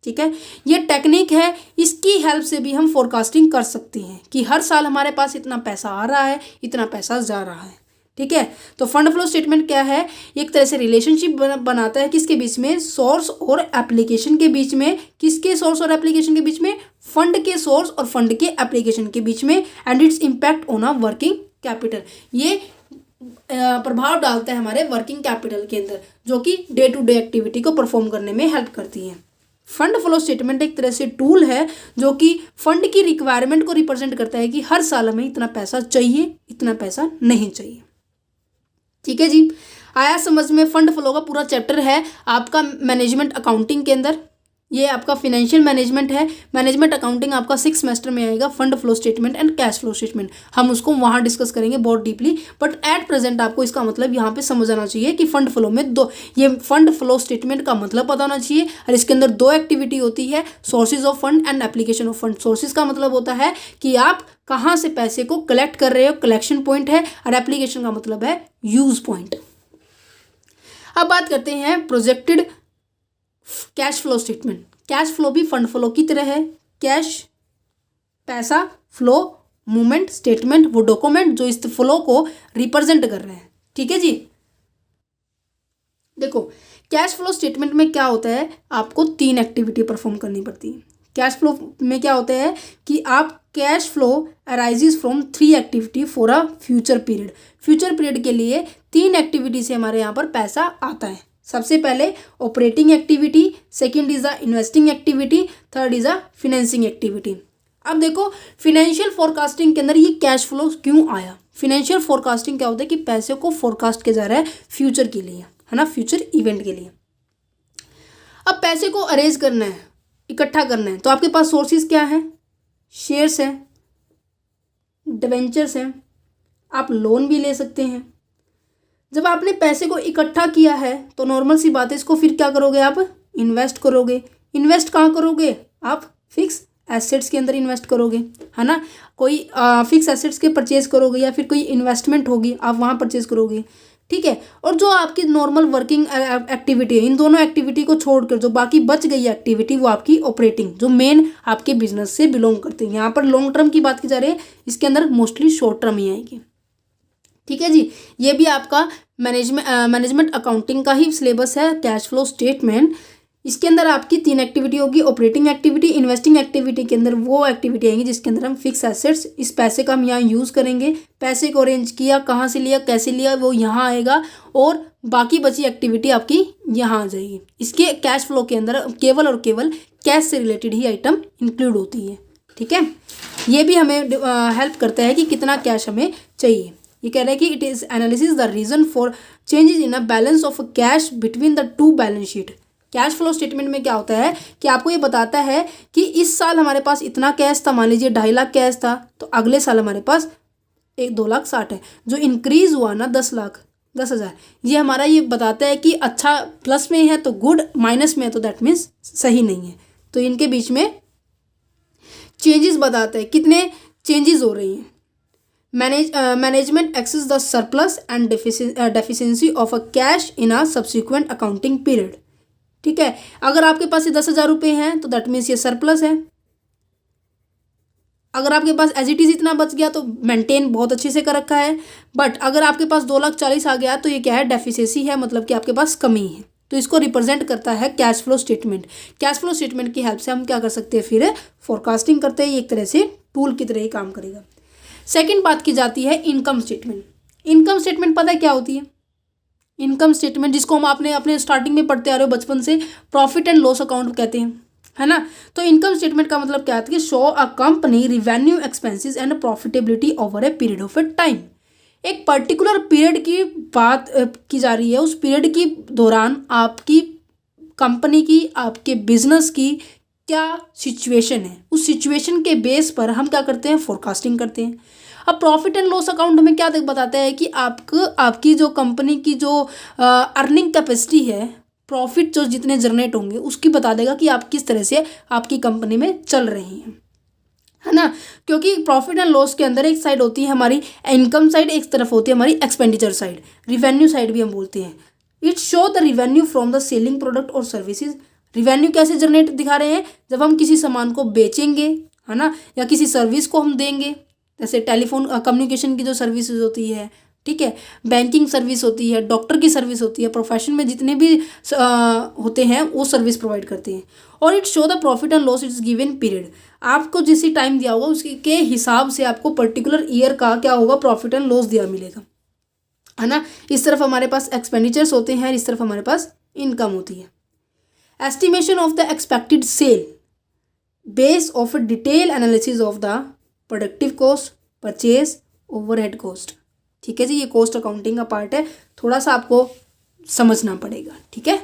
ठीक है। ये टेक्निक है, इसकी हेल्प से भी हम फोरकास्टिंग कर सकते हैं कि हर साल हमारे पास इतना पैसा आ रहा है, इतना पैसा जा रहा है, ठीक है। तो फंड फ्लो स्टेटमेंट क्या है, एक तरह से रिलेशनशिप बनाता है किसके बीच में, सोर्स और एप्लीकेशन के बीच में। किसके सोर्स और एप्लीकेशन के बीच में, फंड के सोर्स और फंड के एप्लीकेशन के बीच में। And its impact on a working capital, ये प्रभाव डालता है हमारे वर्किंग कैपिटल के अंदर, जो कि डे टू डे एक्टिविटी को परफॉर्म करने में हेल्प करती है। फंड फ्लो स्टेटमेंट एक तरह से टूल है जो कि फंड की रिक्वायरमेंट को रिप्रेजेंट करता है कि हर साल हमें इतना पैसा चाहिए, इतना पैसा नहीं चाहिए, ठीक है जी। आया समझ में। फंड फ्लो का पूरा चैप्टर है आपका मैनेजमेंट अकाउंटिंग के अंदर, ये आपका फिनेंशियल मैनेजमेंट है। मैनेजमेंट अकाउंटिंग आपका 6 सेमेस्टर में आएगा, fund flow statement and cash flow statement, हम उसको वहाँ डिस्कस करेंगे बहुत डीपली। बट एट प्रेजेंट आपको इसका मतलब यहाँ पे समझ आना चाहिए कि फंड फ्लो में ये फंड फ्लो स्टेटमेंट का मतलब पता होना चाहिए। और इसके अंदर 2 एक्टिविटी होती है, sources of fund and application of fund. Sources का मतलब होता है कि आप कहाँ से पैसे को कलेक्ट कर रहे हो, कलेक्शन पॉइंट है, और एप्लीकेशन का मतलब है यूज पॉइंट। अब बात करते हैं projected cash flow statement, cash flow भी फंड फ्लो की तरह है। कैश पैसा, फ्लो मूवमेंट, स्टेटमेंट वो डॉक्यूमेंट जो इस फ्लो को रिप्रेजेंट कर रहे हैं। ठीक है जी। देखो कैश फ्लो स्टेटमेंट में क्या होता है, आपको 3 एक्टिविटी परफॉर्म करनी पड़ती है। कैश फ्लो में क्या होता है कि आप cash flow arises from 3 activity for a future period. Future period के लिए 3 एक्टिविटी से हमारे यहाँ पर पैसा आता है। सबसे पहले operating activity, second is a investing activity, third is a financing activity. अब देखो फिनेंशियल फोरकास्टिंग के अंदर ये कैश फ्लो क्यों आया। फिनेंशियल फोरकास्टिंग क्या होता है कि पैसे को फोरकास्ट किया जा रहा है फ्यूचर के लिए, है ना, फ्यूचर इवेंट के लिए। अब पैसे को अरेंज करना है, इकट्ठा करना है, तो आपके पास सोर्सेज क्या है, शेयर्स हैं, डिवेंचर्स हैं, आप लोन भी ले सकते हैं। जब आपने पैसे को इकट्ठा किया है तो नॉर्मल सी बात है, इसको फिर क्या करोगे, आप इन्वेस्ट करोगे। इन्वेस्ट कहाँ करोगे, आप फिक्स एसेट्स के अंदर इन्वेस्ट करोगे, है ना। कोई फिक्स एसेट्स के परचेज करोगे या फिर कोई इन्वेस्टमेंट होगी आप वहाँ परचेज करोगे। ठीक है। और जो आपकी नॉर्मल वर्किंग एक्टिविटी है, इन दोनों एक्टिविटी को छोड़कर जो बाकी बच गई एक्टिविटी वो आपकी ऑपरेटिंग, जो मेन आपके बिजनेस से बिलोंग करते हैं। यहाँ पर लॉन्ग टर्म की बात की जा रही है, इसके अंदर मोस्टली शॉर्ट टर्म ही आएगी। ठीक है जी। ये भी आपका मैनेजमेंट अकाउंटिंग का ही सिलेबस है, कैश फ्लो स्टेटमेंट। इसके अंदर आपकी 3 एक्टिविटी होगी, ऑपरेटिंग एक्टिविटी, इन्वेस्टिंग एक्टिविटी के अंदर वो एक्टिविटी आएंगी जिसके अंदर हम फिक्स एसेट्स, इस पैसे का हम यहाँ यूज़ करेंगे, पैसे को अरेंज किया, कहाँ से लिया, कैसे लिया, वो यहाँ आएगा, और बाकी बची एक्टिविटी आपकी यहाँ आ जाएगी। इसके कैश फ्लो के अंदर केवल और केवल कैश से रिलेटेड ही आइटम इंक्लूड होती है। ठीक है। ये भी हमें हेल्प करता है कि कितना कैश हमें चाहिए। ये कह रहा है कि it is analysis the reason for changes in a balance of cash between the 2 balance sheet. Cash flow statement में क्या होता है कि आपको ये बताता है कि इस साल हमारे पास इतना कैश था, मान लीजिए 2.5 लाख कैश था, तो अगले साल हमारे पास 2,60,000 है। जो इंक्रीज हुआ ना 10,10,000, ये हमारा ये बताता है कि अच्छा प्लस में है तो गुड, माइनस में है तो दैट मीन्स सही नहीं है। तो इनके बीच में चेंजेस बताता है, कितने चेंजेस हो रही हैं। Management access the surplus and deficiency of a cash in a subsequent accounting period. ठीक है। अगर आपके पास ये 10,000 रुपये हैं तो दैट मीन्स ये सरप्लस है। अगर आपके पास एज इट इज इतना बच गया तो मेंटेन बहुत अच्छे से कर रखा है, बट अगर आपके पास 2,40,000 आ गया तो ये क्या है, डेफिशिएंसी है, मतलब कि आपके पास कमी है। तो इसको रिप्रेजेंट करता है cash flow statement. Cash flow statement की हेल्प से हम क्या कर सकते हैं, फिर फोरकास्टिंग करते हैं। ये एक तरह से टूल की तरह ही काम करेगा। सेकेंड बात की जाती है इनकम स्टेटमेंट। इनकम स्टेटमेंट पता है क्या होती है, इनकम स्टेटमेंट जिसको हम आपने अपने स्टार्टिंग में पढ़ते आ रहे हो बचपन से, प्रॉफिट एंड लॉस अकाउंट कहते हैं, है ना। तो इनकम स्टेटमेंट का मतलब क्या है कि show a company revenue, expenses and profitability over a period of A time. एक पर्टिकुलर पीरियड की बात की जा रही है, उस पीरियड की दौरान आपकी कंपनी की, आपके बिजनेस की क्या सिचुएशन है, उस सिचुएशन के बेस पर हम क्या करते हैं, फोरकास्टिंग करते हैं। अब प्रॉफिट एंड लॉस अकाउंट हमें क्या बताता है कि आपकी जो कंपनी की जो अर्निंग कैपेसिटी है, प्रॉफिट जो जितने जनरेट होंगे उसकी बता देगा कि आप किस तरह से आपकी कंपनी में चल रही हैं, है ना। क्योंकि प्रॉफिट एंड लॉस के अंदर एक साइड होती है हमारी इनकम साइड, एक तरफ होती है हमारी एक्सपेंडिचर साइड, रिवेन्यू साइड भी हम बोलते हैं। It show the revenue from the selling product और सर्विसेज। रिवेन्यू कैसे जनरेट दिखा रहे हैं, जब हम किसी सामान को बेचेंगे, है ना, या किसी सर्विस को हम देंगे, जैसे टेलीफोन कम्युनिकेशन की जो सर्विसेज होती है, ठीक है, बैंकिंग सर्विस होती है, डॉक्टर की सर्विस होती है, प्रोफेशन में जितने भी होते हैं वो सर्विस प्रोवाइड करते हैं। और it show the profit and loss it's given period. आपको जिस टाइम दिया होगा उसके हिसाब से आपको पर्टिकुलर ईयर का क्या होगा, प्रॉफिट एंड लॉस दिया मिलेगा, है ना। इस तरफ हमारे पास एक्सपेंडिचर्स होते हैं, इस तरफ हमारे पास इनकम होती है। Estimation of the expected sale base of a detail analysis of the productive cost, purchase, overhead cost. ठीक है जी, ये कॉस्ट अकाउंटिंग का पार्ट है, थोड़ा सा आपको समझना पड़ेगा। ठीक है।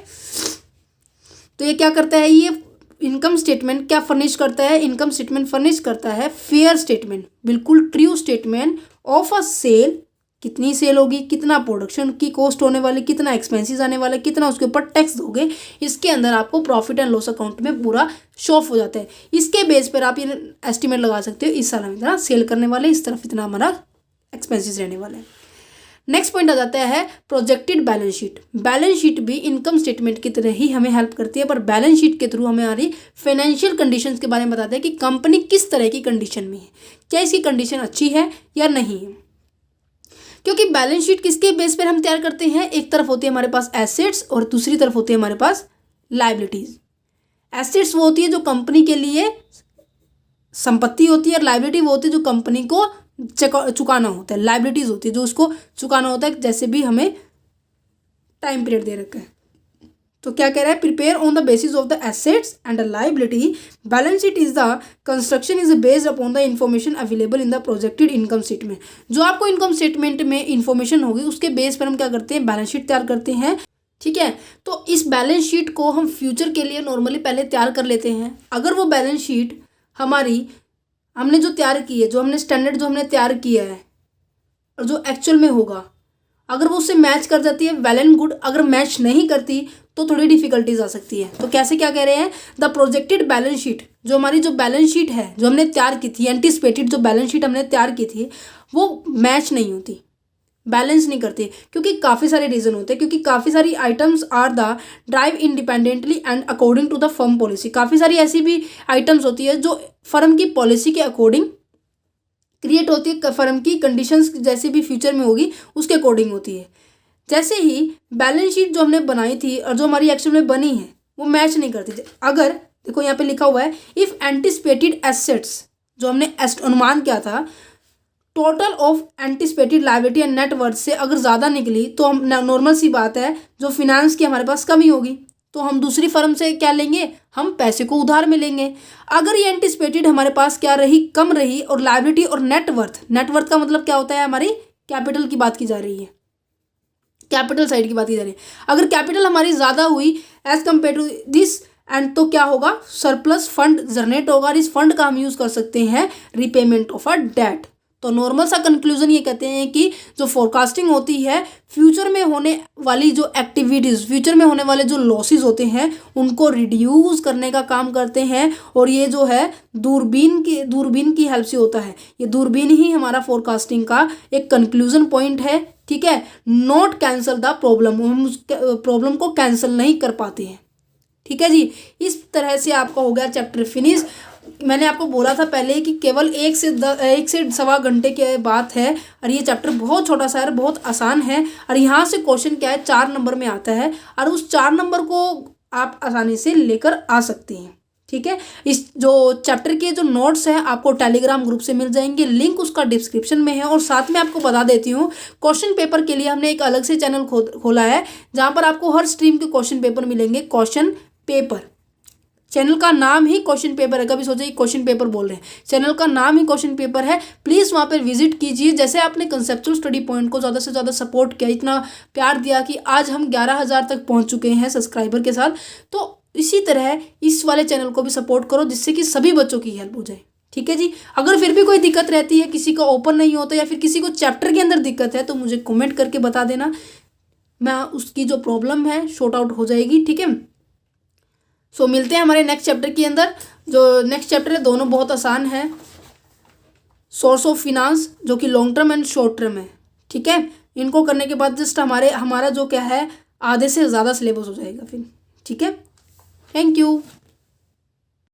तो ये क्या करता है, ये इनकम स्टेटमेंट क्या फर्निश करता है, इनकम स्टेटमेंट फर्निश करता है फेयर स्टेटमेंट, बिल्कुल true statement of a sale. कितनी सेल होगी, कितना प्रोडक्शन की कॉस्ट होने वाली, कितना एक्सपेंसेस आने वाले, कितना उसके ऊपर टैक्स दोगे, इसके अंदर आपको प्रॉफिट एंड लॉस अकाउंट में पूरा शो ऑफ हो जाता है। इसके बेस पर आप ये एस्टिमेट लगा सकते हो, इस साल हम इतना सेल करने वाले, इस तरफ इतना हमारा एक्सपेंसेस रहने वाले हैं। नेक्स्ट पॉइंट आ जाता है projected balance sheet. Balance sheet भी इनकम स्टेटमेंट की तरह ही हमें हेल्प करती है, पर बैलेंस शीट के थ्रू हमारी फाइनेंशियल कंडीशंस के बारे में बताते हैं कि कंपनी किस तरह की कंडीशन में है, क्या इसकी कंडीशन अच्छी है या नहीं है। क्योंकि बैलेंस शीट किसके बेस पर हम तैयार करते हैं, एक तरफ होती है हमारे पास एसेट्स और दूसरी तरफ होती है हमारे पास लाइबिलिटीज। एसेट्स वो होती है जो कंपनी के लिए संपत्ति होती है, और लाइबिलिटी वो होती है जो कंपनी को चुकाना होता है। लाइबिलिटीज होती है जो उसको चुकाना होता है, जैसे भी हमें टाइम पीरियड दे रखा है। तो क्या कह रहा है, prepare on the basis of the assets and the liability, balance sheet is the construction is based upon the information available in the projected income statement. जो आपको इनकम स्टेटमेंट में इंफॉर्मेशन होगी उसके बेस पर हम क्या करते हैं, बैलेंस शीट तैयार करते हैं। ठीक है, तो इस बैलेंस शीट को हम फ्यूचर के लिए नॉर्मली पहले तैयार कर लेते हैं। अगर वो बैलेंस शीट हमारी हमने जो तैयार की है, जो हमने स्टैंडर्ड जो हमने तैयार किया है और जो एक्चुअल में होगा, अगर वो उससे मैच कर जाती है वेल एंड गुड, अगर मैच नहीं करती तो थोड़ी डिफिकल्टीज आ सकती है। तो कैसे क्या कह रहे हैं, द प्रोजेक्टेड बैलेंस शीट, जो हमारी जो बैलेंस शीट है जो हमने तैयार की थी, एंटिसिपेटेड जो बैलेंस शीट हमने तैयार की थी, वो मैच नहीं होती, बैलेंस नहीं करती। क्योंकि काफ़ी सारे रीज़न होते हैं, क्योंकि काफ़ी सारी items are the drive independently and according to the firm policy. काफ़ी सारी ऐसी भी आइटम्स होती है जो फर्म की पॉलिसी के अकॉर्डिंग क्रिएट होती है, फर्म की कंडीशंस जैसे भी फ्यूचर में होगी उसके अकॉर्डिंग होती है। जैसे ही बैलेंस शीट जो हमने बनाई थी और जो हमारी एक्चुअल में बनी है वो मैच नहीं करती। अगर देखो यहाँ पे लिखा हुआ है, इफ़ एंटिसिपेटेड एसेट्स, जो हमने अनुमान किया था, total of anticipated liability and net worth से अगर ज़्यादा निकली तो हम नॉर्मल सी बात है, जो फिनेंस की हमारे पास कमी होगी तो हम दूसरी फर्म से क्या लेंगे, हम पैसे को उधार में लेंगे। अगर ये एंटिसिपेटेड हमारे पास क्या रही, कम रही, और लायबिलिटी और नेटवर्थ का मतलब क्या होता है, हमारी कैपिटल की बात की जा रही है, कैपिटल साइड की बात की जा रही है। अगर कैपिटल हमारी ज़्यादा हुई as compare to this end, तो क्या होगा, सरप्लस फंड जनरेट होगा, और इस फंड का हम यूज़ कर सकते हैं रिपेमेंट ऑफ अ डेट। तो नॉर्मल सा कंक्लूजन ये कहते हैं कि जो फोरकास्टिंग होती है, फ्यूचर में होने वाली जो एक्टिविटीज़, फ्यूचर में होने वाले जो लॉसेस होते हैं उनको रिड्यूस करने का काम करते हैं, और ये जो है दूरबीन की हेल्प से होता है। ये दूरबीन ही हमारा फोरकास्टिंग का एक कंक्लूजन पॉइंट है। ठीक है, नॉट कैंसल द प्रॉब्लम, हम उस प्रॉब्लम को कैंसिल नहीं कर पाते हैं। ठीक है जी, इस तरह से आपका हो गया चैप्टर फिनिश। मैंने आपको बोला था पहले कि केवल 1 से सवा घंटे की बात है, और ये चैप्टर बहुत छोटा सा है, बहुत आसान है, और यहाँ से क्वेश्चन क्या है, 4 नंबर में आता है, और उस 4 नंबर को आप आसानी से लेकर आ सकते हैं। ठीक है, इस जो चैप्टर के जो नोट्स हैं आपको टेलीग्राम ग्रुप से मिल जाएंगे, लिंक उसका डिस्क्रिप्शन में है। और साथ में आपको बता देती हूँ, क्वेश्चन पेपर के लिए हमने एक अलग से चैनल खोला है, जहाँ पर आपको हर स्ट्रीम के क्वेश्चन पेपर मिलेंगे। क्वेश्चन पेपर, चैनल का नाम ही क्वेश्चन पेपर है, कभी सोचे क्वेश्चन पेपर बोल रहे हैं, चैनल का नाम ही क्वेश्चन पेपर है। प्लीज़ वहाँ पर विजिट कीजिए। जैसे आपने कंसेप्चुअल स्टडी पॉइंट को ज़्यादा से ज़्यादा सपोर्ट किया, इतना प्यार दिया कि आज हम 11,000 तक पहुँच चुके हैं सब्सक्राइबर के साथ, तो इसी तरह इस वाले चैनल को भी सपोर्ट करो, जिससे कि सभी बच्चों की हेल्प हो जाए। ठीक है जी, अगर फिर भी कोई दिक्कत रहती है, किसी का ओपन नहीं होता या फिर किसी को चैप्टर के अंदर दिक्कत है, तो मुझे कमेंट करके बता देना, मैं उसकी जो प्रॉब्लम है शॉर्ट आउट हो जाएगी। ठीक है, सो मिलते हैं हमारे नेक्स्ट चैप्टर के अंदर। जो नेक्स्ट चैप्टर है दोनों बहुत आसान है, सोर्स ऑफ फिनांस, जो कि long term and short term है। ठीक है, इनको करने के बाद जस्ट हमारा जो क्या है, आधे से ज़्यादा सिलेबस हो जाएगा फिर। ठीक है, थैंक यू।